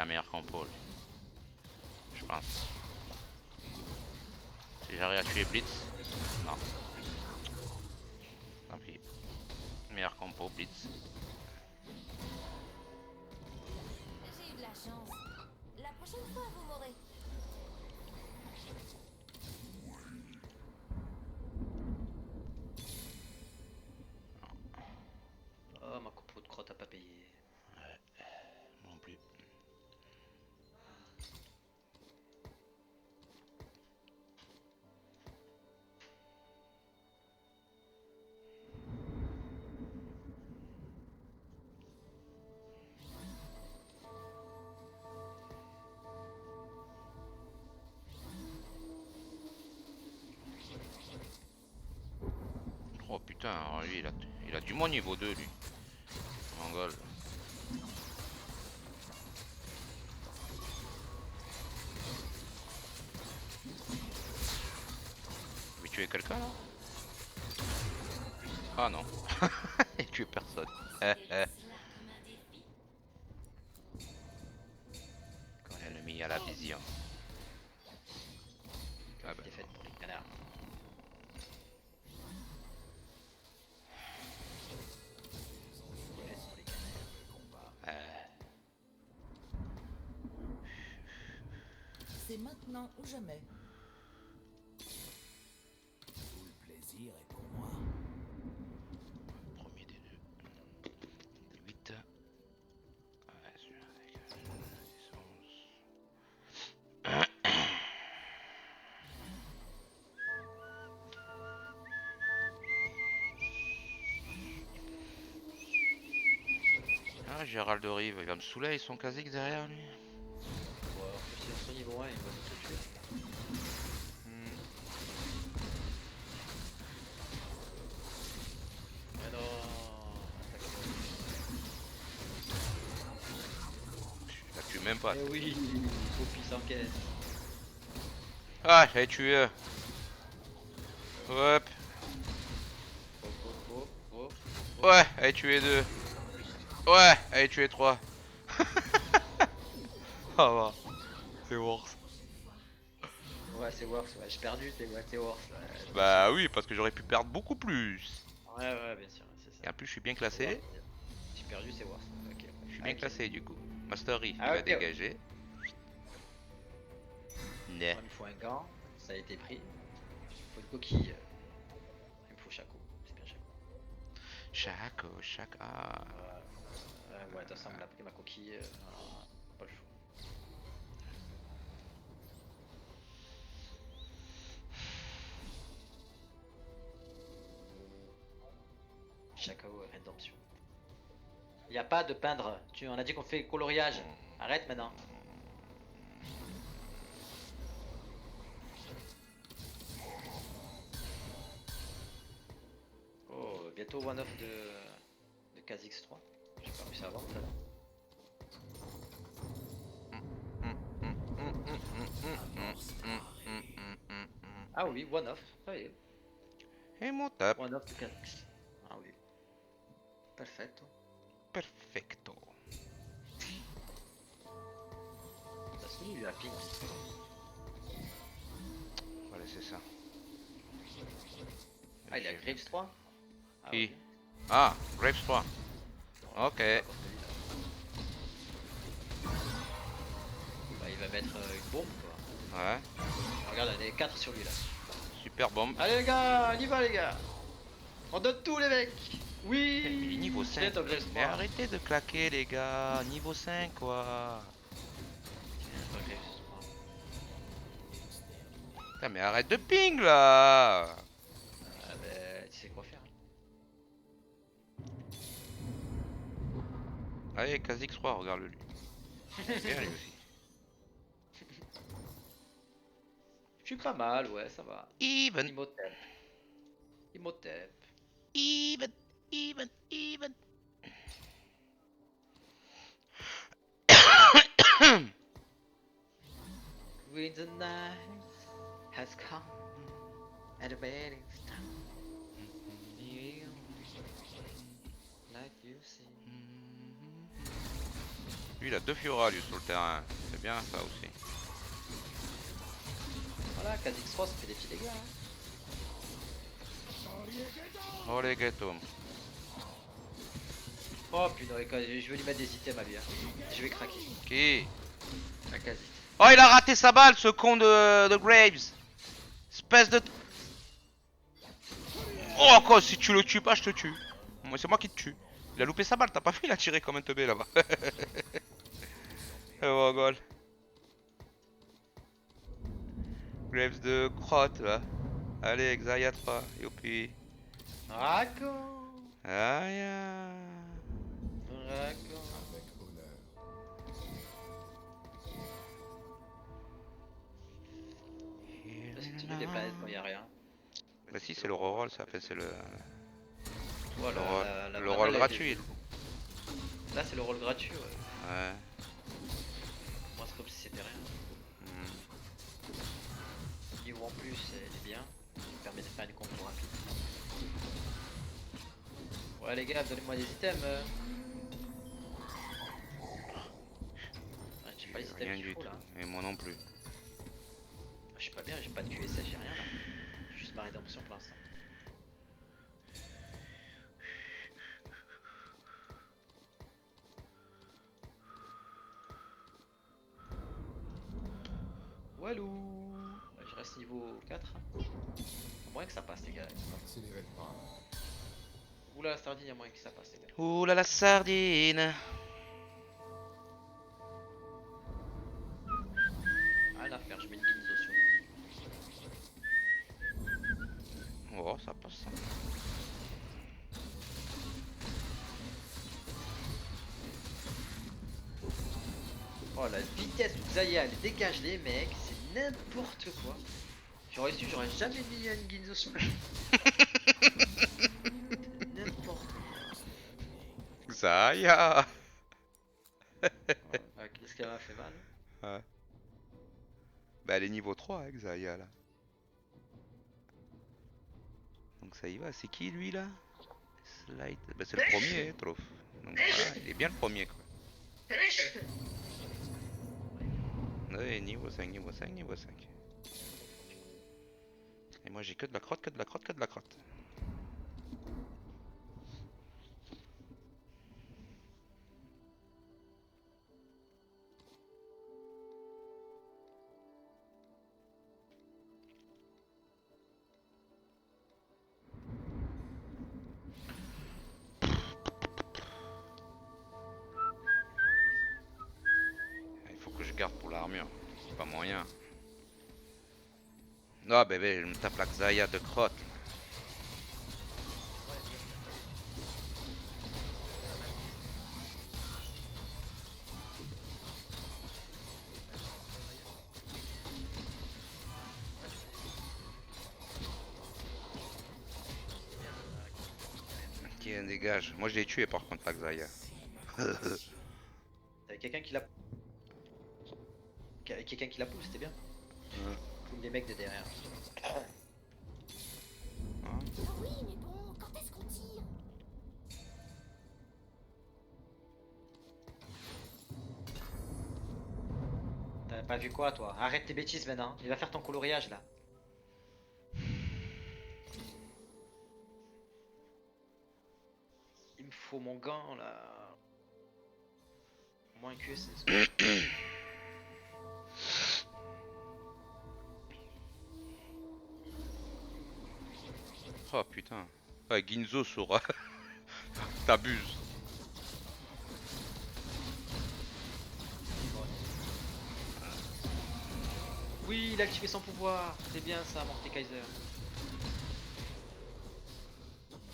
la meilleure compo, lui. Je pense. Si j'arrive à tuer Blitz. Non. Tant pis. Meilleure compo, Blitz. J'ai eu de la chance. La prochaine fois, vous m'aurez. Oh, ma compo de crotte a pas payé. Non plus. Oh putain, alors lui il a du moins niveau 2 lui. Mongol. Tu veux tuer quelqu'un là? Ah non. Il tue personne. Quand l'ennemi a la vision. Ah bah Défaite pour les canards. Défaite pour les canards. C'est maintenant ou jamais. Tout le plaisir est pour moi. Premier des deux. 8. Ouais, celui-là avec 10, 11. Ah, Gérald de Rive, il va me saouler avec son Kha'Zix derrière lui. Ouais, en plus, c'est son niveau 1, il va nous te tuer. Mais non. Je la tue même pas. Eh oui, Poppy s'encaisse. Ah, j'avais tué. Hop. Ouais, allez tuer 2. Ouais, allez tuer 3. Ah va. C'est worse. Ouais, c'est worse, ouais, j'ai perdu, c'est worse. Ouais, Bah oui, parce que j'aurais pu perdre beaucoup plus. ouais, bien sûr, c'est Et ça. en plus, je suis bien classé. J'ai perdu, c'est worse. Ok. Je suis bien Ok. classé du coup. Mastery, il Ah, va ok. dégager. Né. Il me faut un gant, ça a été pris. Il me faut une coquille. Il me faut Chaco, c'est bien Chaco. Chaco. Ah. Ouais, de toute façon, on me l'a pris ma coquille. Pas le choix. Chaco, rédemption. Il n'y a pas de peindre. On a dit qu'on fait coloriage. Arrête maintenant. Oh, bientôt one-off de Kha'Zix 3. J'ai pas réussi à avoir tout à l'heure. Ah oui, one-off. Ça y est. Et mon tap. One-off de Kha'Zix. Ah oui. Perfetto. Perfecto. Ça se finit, lui, la ping. On va laisser ça. Ah, il a Graves 3. Ah, Oui. ok. Ah, Graves 3. Ok. Bah, il va mettre une bombe quoi. Ouais. Regarde, il y en a 4 sur lui là. Super bombe. Allez les gars, on y va les gars. On donne tout les mecs. Mais Oui. il est niveau 5. Tiens, ton Graves Mais 3. arrêtez de claquer les gars. Niveau 5 quoi. Tiens, ton Graves 3. Putain mais arrête de ping là. Ah bah, tu sais quoi faire. Allez, Kha'Zix 3, regarde-le lui. Bien lui aussi. Je suis pas mal, ouais, ça va. Even. Imhotep. Imhotep. Even. When the night has come and the wedding time. You like you see. Lui il a 2 Fiora lui sur le terrain. C'est bien ça aussi. Voilà, Kha'Zix 3 ça fait des petits dégâts. Hein. Oh les ghettos. Oh putain, je vais lui mettre des items à lui. Hein. Je vais craquer. Qui? À Kha'Zix. Oh il a raté sa balle ce con de Graves. Espèce de... Oh quoi, si tu le tues pas je te tue. Moi c'est moi qui te tue. Il a loupé sa balle, t'as pas vu, il a tiré comme un teubé là-bas. Oh goal. Graves de crotte là. Allez, Xayah 3, youpi. Draco. Aïe. Draco. Avec honneur. Là, c'est toutes les planètes quand il n'y a rien. Bah si, c'est le reroll ça, fait c'est le Voilà, le rôle gratuit. Là c'est le rôle gratuit, ouais. Ouais. Moi c'est comme si c'était rien. Hmm. Niveau en plus, c'est bien. Ça permet de faire une compo rapide. Ouais les gars, donnez-moi des items. Ouais, j'ai pas les Rien items qu'il du faut tout. là. Et moi non plus. Je suis pas bien, j'ai pas de QSS, j'ai rien là. Juste ma rédemption pour l'instant. Walou. Ouais, je reste niveau 4. À moins que ça passe les gars. N'accélérez pas. Oula la sardine, y'a moyen que ça passe les gars. Ouh là la sardine. Rien à faire, je mets une Ginzo sur lui. Oh ça passe ça. Oh la vitesse où Xayah elle dégage les mecs, c'est n'importe quoi. J'aurais su, j'aurais jamais mis une Ginzo sur lui. N'importe quoi. Xayah. Ah, qu'est-ce qu'elle m'a fait mal. Ouais. Bah elle est niveau 3 avec Xayah là. Donc ça y va, c'est qui lui là? Slide. Bah c'est le premier, Troph. Donc voilà, il est bien le premier quoi. Ouais, niveau 5, niveau 5, niveau 5. Et moi j'ai que de la crotte, que de la crotte, que de la crotte. Il faut que je garde pour l'armure, c'est pas moyen. Non bébé, je me tape la Xayah de crotte. Tiens, dégage. Moi je l'ai tué par contre la Xayah. T'avais quelqu'un qui l'a. Quelqu'un qui la pousse, c'était bien. Ouais. Tous les mecs de derrière. Ah oui, mais bon, quand est-ce qu'on tire? T'as pas vu quoi toi? Arrête tes bêtises maintenant, il va faire ton coloriage là. Il me faut mon gant là. Au moins un QSS. Oh putain. Ouais, Ginzo sur... T'abuses. Oui, il a activé son pouvoir. C'est bien ça, Mordekaiser.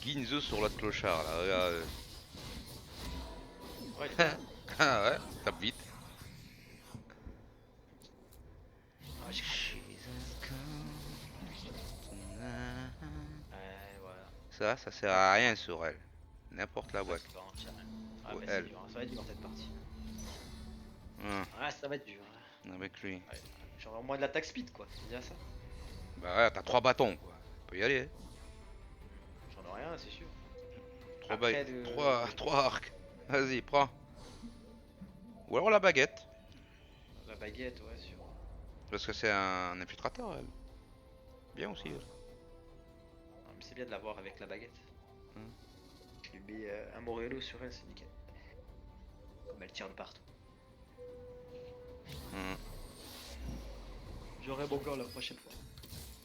Ginzo sur l'autre clochard là, regarde. Ouais, il est bien. Ah ouais, tape vite. Ah, j'ai craqué. Ouais, voilà. Ça sert à rien sur elle. N'importe la boîte. Exactement, tiens. Ah, Ou mais elle. c'est dur, hein, ça va être dur cette partie. Ah, ça va être dur. Hein. Avec lui. Ouais. Genre au moins de l'attaque speed quoi, c'est bien ça. Bah ouais, t'as 3 bâtons quoi. On peut y aller. J'en ai rien, c'est sûr. 3 Après, le- 3 arcs. Vas-y, prends. Ou alors la baguette. La baguette, ouais, sûr. Parce que c'est un infiltrateur, elle. Bien aussi. Elle. Non, mais c'est bien de l'avoir avec la baguette. Hmm. Je lui mets un Morello sur elle, c'est nickel. Comme elle tire de partout. Hmm. J'aurai mon gant la prochaine fois.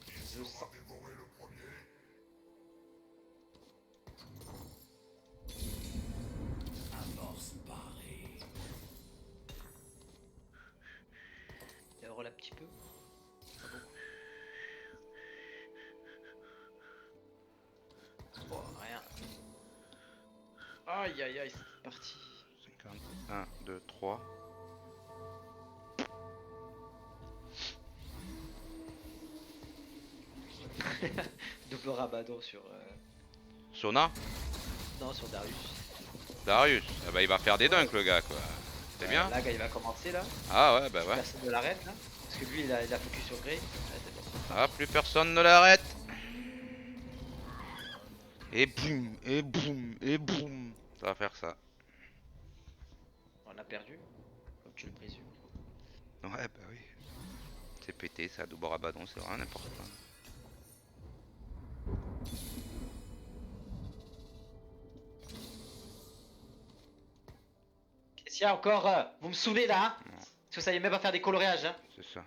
Je le sens. Amorce barrée. Il roule un petit peu. Pas beaucoup. Bon, rien. Aïe aïe aïe, c'est parti. 50. 1, 2, 3. Double rabadon sur. Sona. Non, sur Darius. Darius. Ah bah il va faire des dunks le gars quoi. C'est bien. Là, gars, il va commencer là. Ah ouais bah ouais. Personne ne l'arrête là. Parce que lui, il a focus sur Grey. Ouais, c'est bon. Ah plus personne ne l'arrête. Et boum, et boum, et boum. Ça va faire ça. On a perdu, comme tu le présumes. Ouais bah oui. C'est pété ça, double rabadon, c'est vraiment n'importe quoi. Qu'est-ce qu'il y a encore vous me saoulez là hein. Non. Parce que vous savez même pas faire des colorages hein. C'est ça.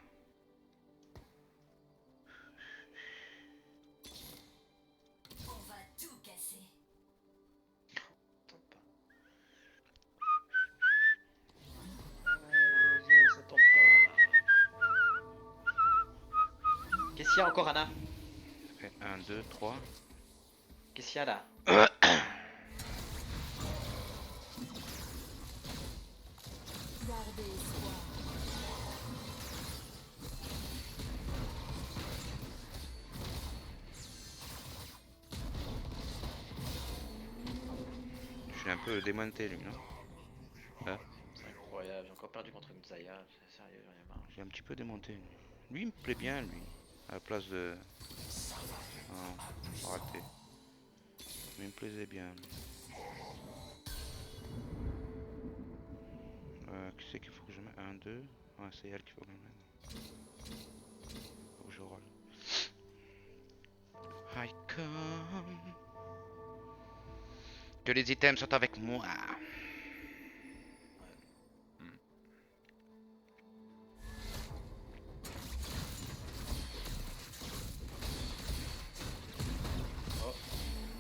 On va tout casser. Attends pas. Ça tombe pas. Qu'est-ce qu'il y a encore Anna? 1, 2, 3. Qu'est-ce qu'il y a là? Gardez espoir. Je suis un peu démonté lui, non? Hein? C'est incroyable, j'ai encore perdu contre une Zaya, c'est sérieux, j'en ai marre. J'ai un petit peu démonté lui. Lui il me plaît bien lui. À la place de... Non, raté. Mais il me plaisait bien. Qui c'est qu'il faut que je mette? 1, 2. Ouais, c'est elle qu'il faut que je mette. Faut que je roll. I come. Que les items sont avec moi. Oh,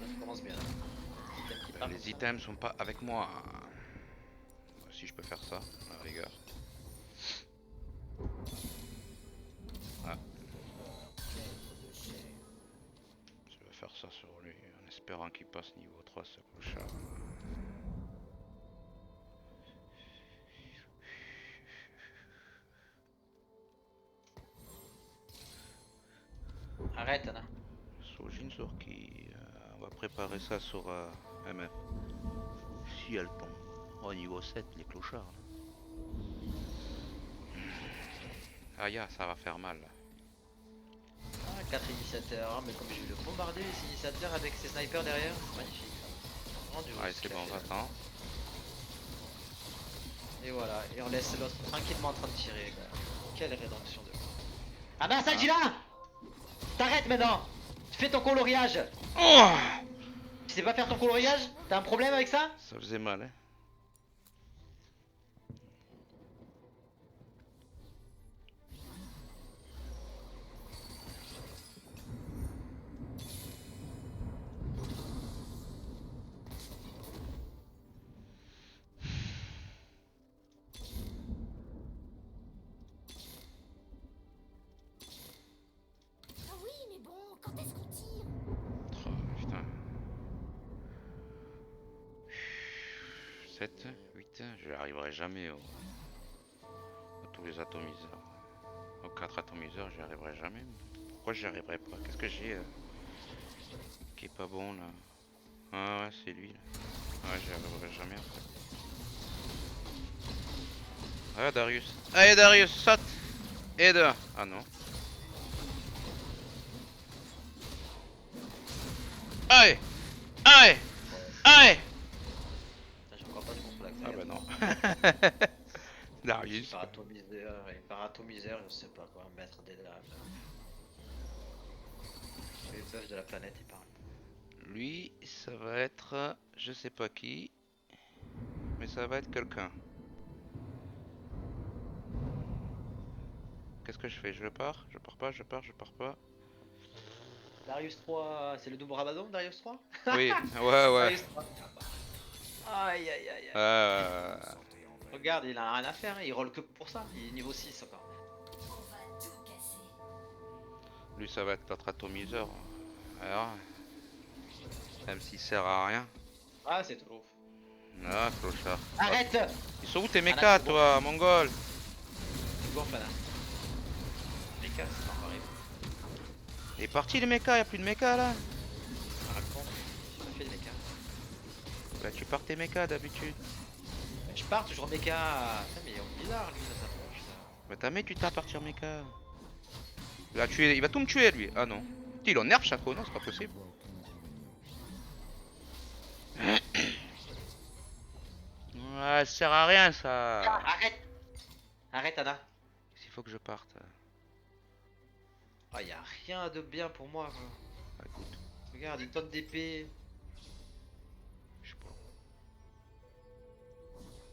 là ça commence bien. Système qui part Les comme ça. items sont pas avec moi. Si je peux faire ça, à la rigueur. Ah. Je vais faire ça sur lui en espérant qu'il passe niveau 3 ce clochard. Arrête Anna. Sojin Zorki, on va préparer ça sur MF. Si elle tombe. Oh niveau 7 les clochards là. Aïe, ça va faire mal. Ah, 4 initiateurs, mais comme je vais le bombarder les initiateurs avec ses snipers derrière, c'est magnifique. Rendu Allez c'est bon, j'attends. Et voilà, et on laisse l'autre tranquillement en train de tirer. Quoi. Quelle rédemption de. Ah ben Sajila, t'arrêtes maintenant. Tu fais ton coloriage. Oh Tu sais pas faire ton coloriage? T'as un problème avec ça? ça faisait mal hein. Ah oui, mais bon, quand est-ce qu'on tire? Oh, putain. 7, 8, je n'arriverai jamais à tous les atomiseurs. Aux 4 atomiseurs, j'y arriverai jamais. Pourquoi j'y arriverai pas? Qu'est-ce que j'ai qui est pas bon là? Ah ouais, c'est lui là. Ouais, j'y arriverai jamais en fait. Ah Darius. Allez Darius, saute! Et deux. Ah non. Allez! Allez! Allez! Putain, j'ai encore pas de contre l'accès. Ah bah non. Darius. Paratomiseur, je sais pas quoi, maître des lames. Les bœufs de la planète, il parle. Lui, ça va être, je sais pas qui, mais ça va être quelqu'un. Qu'est-ce que je fais? Je pars? Je pars pas? Je pars? Je pars pas? Darius 3, c'est le double Rabadon, Darius 3? Oui, ouais, ouais. Darius 3. Aïe aïe aïe aïe. Euh, Regarde, il a rien à faire, hein, il roll que pour ça, il est niveau 6 encore. On va tout casser. Lui, ça va être notre atomiseur. Alors, même s'il sert à rien. Ah, c'est trop. Ah, clochard. Arrête! Ils sont où tes Ah, mechas, là, c'est toi, mongol? Tu gonfles là. Les cas, c'est pas horrible. Il est parti les mechas, y'a plus de mechas là? Raconte. Ça fait les cas. Bah, tu pars tes mechas d'habitude. Je pars toujours mes cas. Putain, mais il est bizarre lui dans sa tronche. Bah, t'as mis tu t'as partir mecha. Il va tout me tuer lui. Ah non. Putain, il en nerf Chaco, non, c'est pas possible. Ouais, ça sert à rien ça. Arrête! Arrête, Anna. Il faut que je parte. Ah, y a rien de bien pour moi. Quoi. Bah, écoute, Regarde, une tonne d'épée. je sais pas.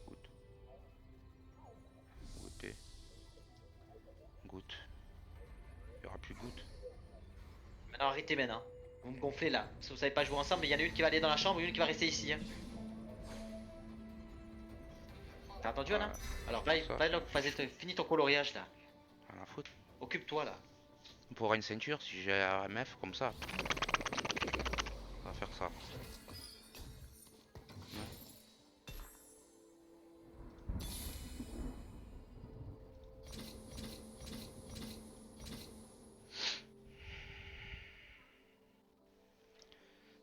Goutte. Goûter. Goutte. Il y aura plus goutte. Maintenant, arrêtez maintenant. Vous me gonflez là. Parce que vous savez pas jouer ensemble, mais il y en a une qui va aller dans la chambre et une qui va rester ici. Hein. T'as entendu, Anna? Alors, va là, finis ton coloriage là. Rien à foutre. Occupe-toi là. On pourra une ceinture si j'ai un MF comme ça. On va faire ça. Non.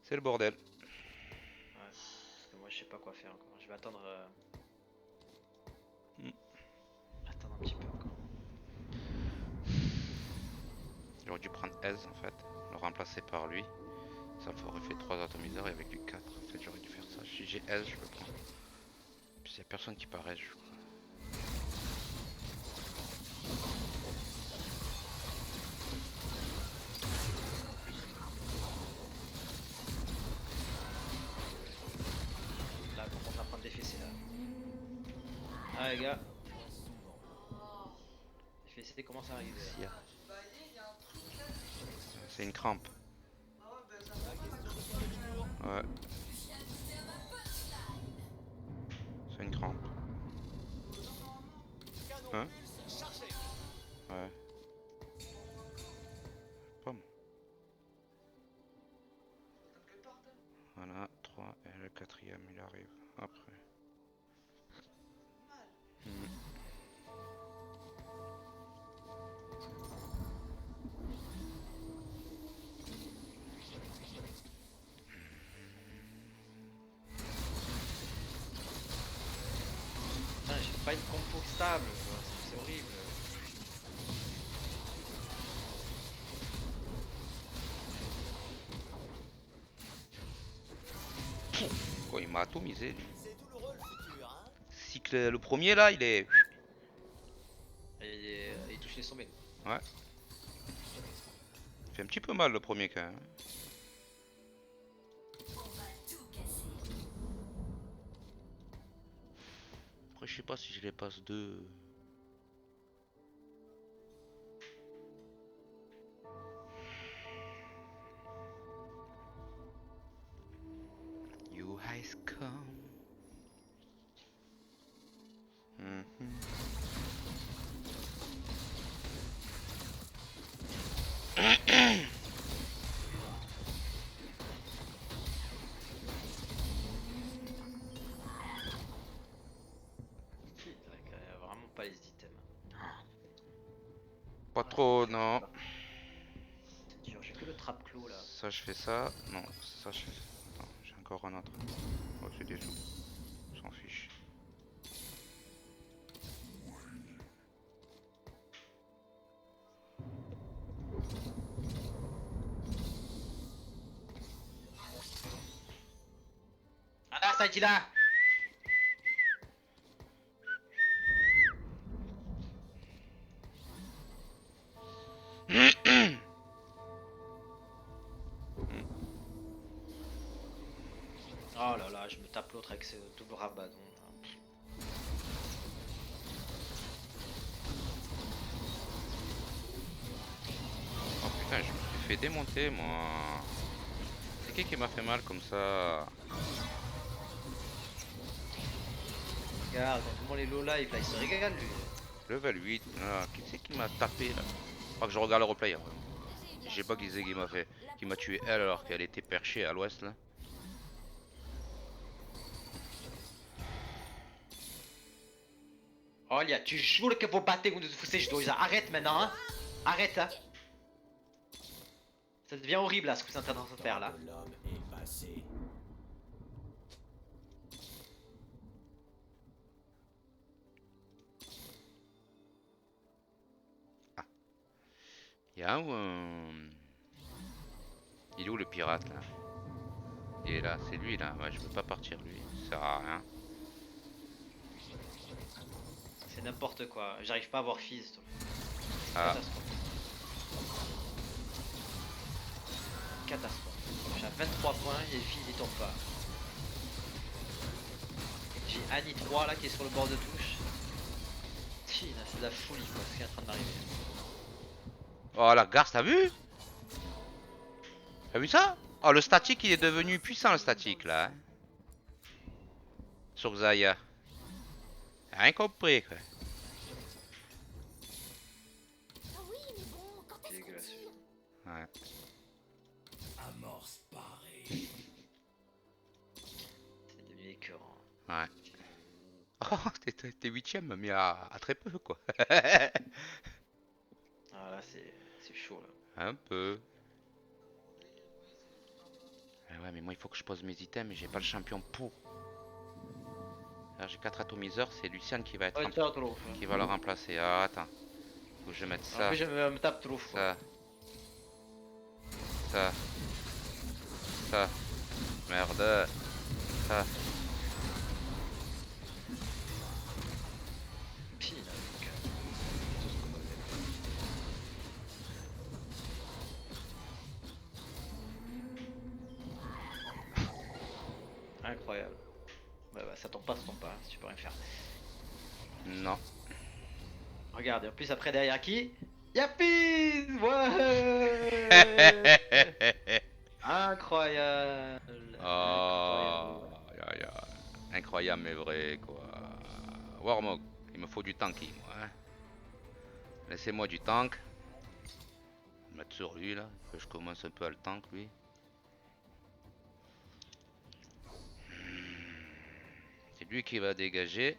C'est le bordel. Ouais. Parce que moi, je sais pas quoi faire encore. Je vais attendre. Attendre un petit peu encore. J'aurais dû prendre Ez en fait, le remplacer par lui. Ça m'aurait fait 3 atomiseurs et avec lui 4. En fait, j'aurais dû faire ça. Si j'ai Ez, je le prends. Puis il y a personne qui paraît, je crois. Là, on va prendre des fessées là. Ah, les gars. Les fessées commencent à arriver. Là. Si, c'est une crampe. Ouais. C'est une crampe. Hein? Ouais. Pomme. Voilà, 3 et le quatrième il arrive après. Putain, j'ai pas une compo stable, quoi. C'est horrible. Oh, il m'a atomisé lui. C'est douloureux le futur, hein? Cycle, le premier là, il est. Et il touche les sommets. Ouais. Il fait un petit peu mal le premier quand même. On va tout casser. Après, je sais pas si je les passe deux. You eyes come. Vraiment pas les items. Pas trop, non. C'est dur, j'ai que le trap clos là. Ça, je fais ça. Non, ça, je fais ça. Attends, j'ai encore un autre. Oh, c'est des sous. On s'en fiche. Ah là, ça dit là. Oh là là, je me tape l'autre avec ce double rabat. Oh putain, je me suis fait démonter moi. C'est qui m'a fait mal comme ça? Regarde, quand tout le monde est low life là, il se régale lui. Level 8, là. Qui c'est qui m'a tapé là? Faut que je regarde le replay. Hein. J'ai pas qui c'est qui m'a fait. Qui m'a tué elle alors qu'elle était perchée à l'ouest là. Olha, tu jures que vou bater um vocês dois. Arrête maintenant, hein. Arrête, hein. Ça devient horrible là ce que vous êtes en train de faire là. L'homme est passé. Y'a un... Il est où le pirate là? Il est là, c'est lui là. Ouais, je peux pas partir lui. Ça sert à rien. C'est n'importe quoi. J'arrive pas à voir Fizz. Ah. Catastrophe. Catastrophe. Je suis à 23 points et Fizz il tombe pas. J'ai Annie 3 là qui est sur le bord de touche. C'est de la folie quoi ce qui est en train d'arriver. Oh la garce, t'as vu? T'as vu ça? Oh le statique il est devenu puissant le statique là. Hein. Sur Xayah. Rien compris quoi. Ah oui, mais bon, quand est-ce qu'on Dégueulasse. tire? Ouais. Amorce parée. C'est devenu écœurant. Ouais. Oh, t'es 8ème mais à très peu quoi. Ah là c'est chaud là. Un peu. Ah ouais mais moi il faut que je pose mes items et j'ai pas le champion pour. Alors j'ai 4 atomiseurs, c'est Lucian qui va être Ouais, trop, trop. qui va le remplacer. Ah attends. Faut que je mette En ça. plus je me tape trop quoi. Ça. Ça. Merde. Ça. Pile, donc, incroyable. Ouais, bah, ça tombe pas, hein, tu peux rien faire. Non. Regarde, et en plus après derrière qui? Yappi. Ouais. Incroyable. Oh, incroyable mais vrai quoi. Warmog, il me faut du tanky moi. Hein. Laissez-moi du tank. Je vais mettre sur lui là, que je commence un peu à le tank lui. C'est lui qui va dégager.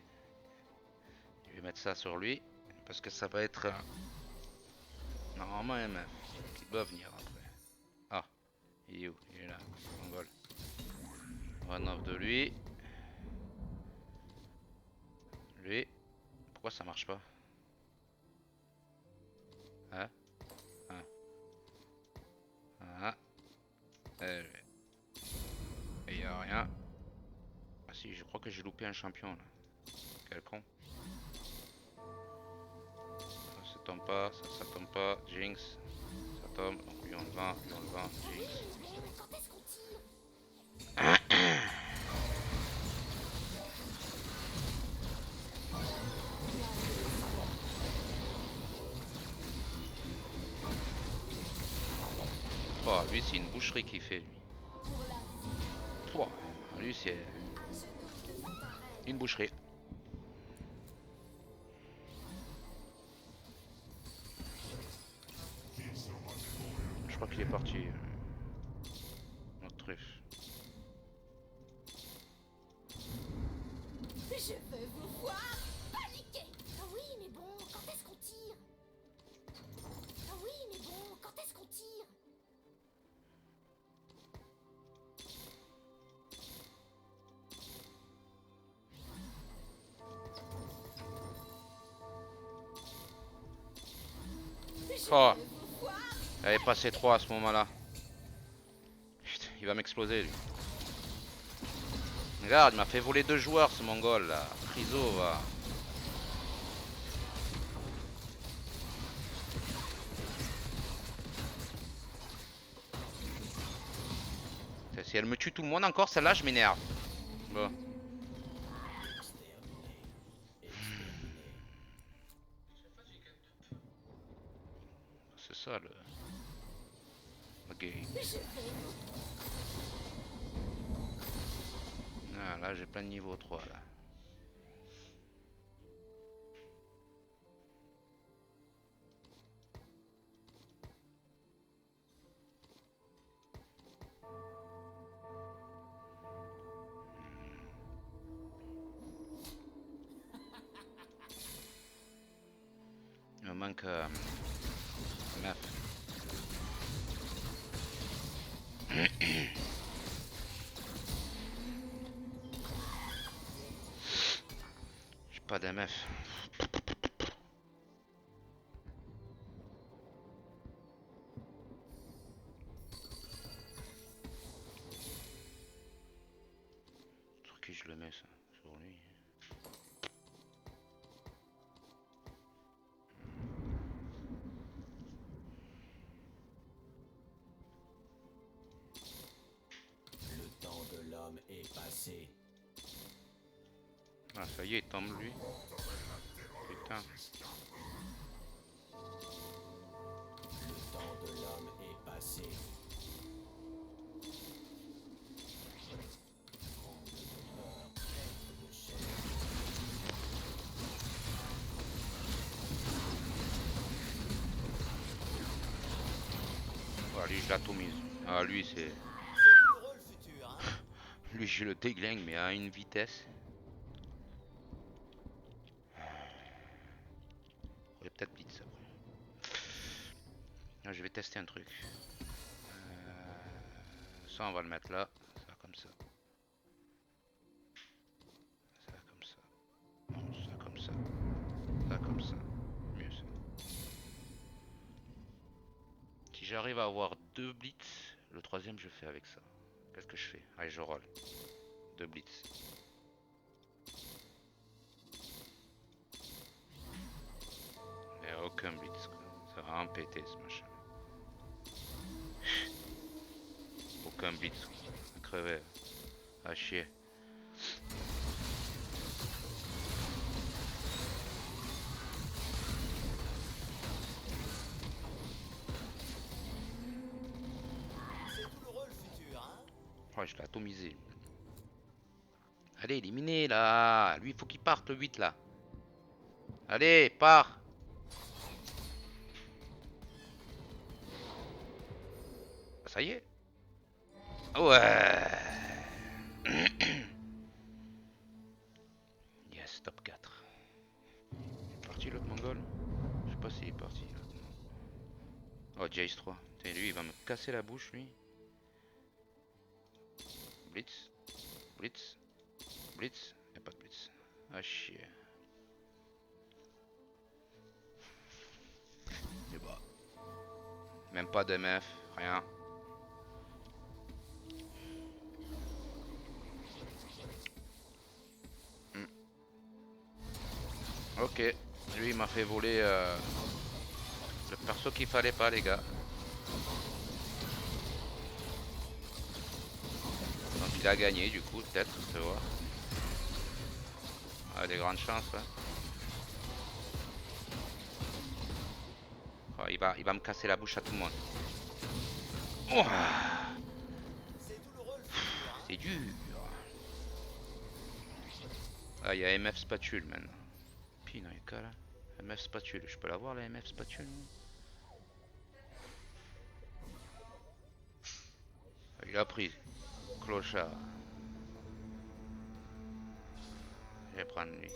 Je vais mettre ça sur lui. Parce que ça va être normalement un MF qui doit venir après. Ah, il est où? Il est là, on vole. Run off de lui. Lui. Pourquoi ça marche pas? Hein? Hein? Ah. Et y a rien. Ah si, je crois que j'ai loupé un champion là. Quel con. Ça tombe pas, ça tombe pas. Jinx. Ça tombe. Donc lui on le vend, Jinx. Mais quand est-ce qu'on tire? Oh, lui c'est une boucherie qu'il fait lui. Oh, lui c'est une boucherie. Je crois qu'il est parti. Notre truffe. Je veux vous voir paniquer. Ah oui, mais bon, quand est-ce qu'on tire? Ah oui, mais bon, quand est-ce qu'on tire? Oh, il avait passé 3 à ce moment-là. Putain, il va m'exploser lui. Regarde, il m'a fait voler 2 joueurs ce mongol là. Friso va. Si elle me tue tout le monde encore, celle-là, je m'énerve. Bon. C'est ça le game. Ah, là, j'ai plein de niveau 3 là. Il me manque meuf. J'ai pas d'MF. Sur qui je le mets ça? Sur lui. Le temps de l'homme est passé. Ah ça y est, il tombe lui. Putain. Le temps de l'homme est passé. Ah, lui je l'atomise. Ah lui c'est. Lui je le déglingue mais à une vitesse. On va peut-être blitz après. Ah, je vais tester un truc. Ça on va le mettre là. Ça comme ça. Ça comme ça. Non, ça comme ça. Ça comme ça. Mieux ça. Si j'arrive à avoir 2 blitz, le troisième je fais avec ça. Qu'est-ce que je fais? Allez je roll. 2 blitz. Mais aucun blitz quoi. Ça va vraiment péter ce machin. Aucun blitz quoi. À crever. À chier. Oh, je l'ai atomisé. Allez, éliminez là. Lui, il faut qu'il parte le 8 là. Allez, pars. Ça y est. Ouais. Yes, top 4. Il est parti l'autre mongol? Je sais pas s'il est parti là. Oh, Jace 3. Putain, lui, il va me casser la bouche, lui. Blitz. Blitz. Blitz. Y'a pas de blitz. Ah, chier. Et bah. Même pas d'MF. Rien. Ok. Lui, il m'a fait voler le perso qu'il fallait pas, les gars. Donc il a gagné du coup, peut-être, tu vois. Ah, des grandes chances, ouais. Oh, il va me casser la bouche à tout le monde. Oh, c'est dur. Ah, il y a MF spatule maintenant. Puis, non, il y a quoi là? MF spatule, je peux l'avoir la MF spatule? Ah, il a pris. Clochard. Je vais prendre lui.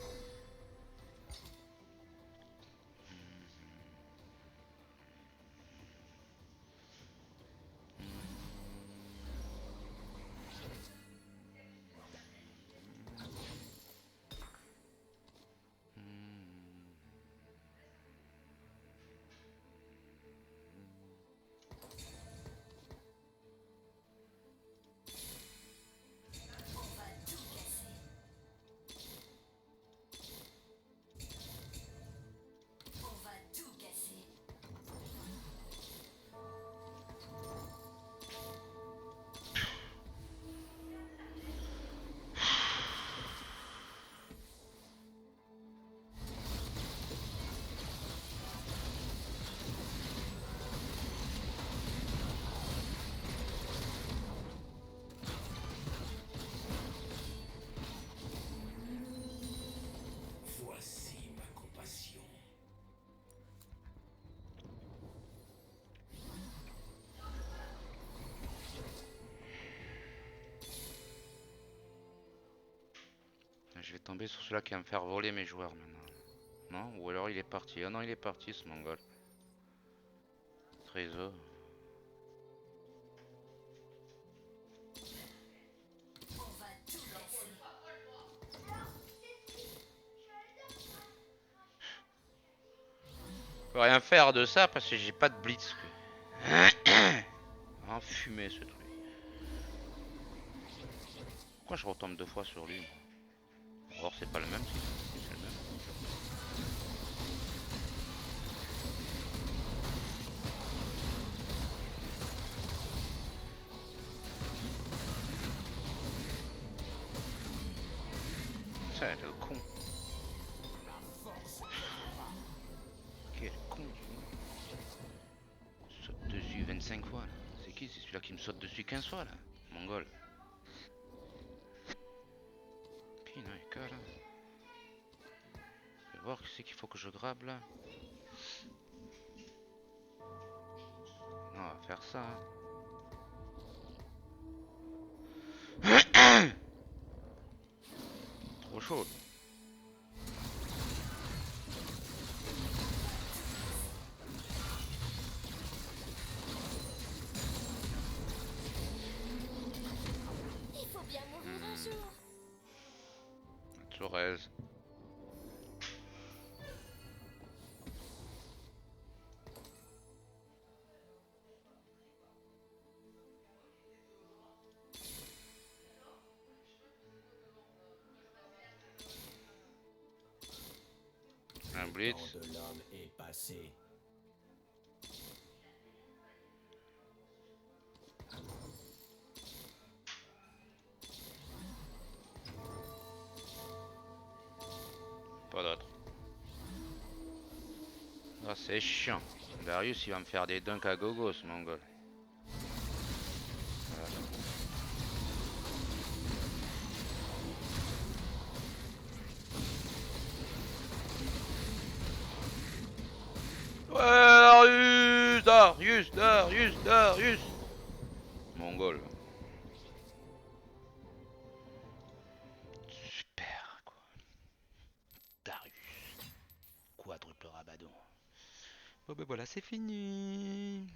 tomber sur celui-là qui va me faire voler mes joueurs maintenant. Non? Ou alors il est parti. Ah non, il est parti ce mongol. Trésor. Je peux rien faire de ça parce que j'ai pas de blitz. Enfumé ce truc. Pourquoi je retombe 2 fois sur lui? Or c'est pas le même si c'est le même. Ça le con. Quel con. Saute dessus 25 fois là. C'est qui? C'est celui-là qui me saute dessus 15 fois là. Mongol. Putain, là. Je vais voir qui c'est qu'il faut que je grabe là. Non, on va faire ça. Hein. Trop chaud. Il faut bien mourir un jour. Torres. Un blitz. Le temps de l'homme est passé. Pas d'autre. Ah, c'est chiant. Darius il va me faire des dunks à gogo ce mongol. Ouais, Darius. Mongol. Super quoi. Darius. Quadruple rabadon. Bon ben voilà, c'est fini.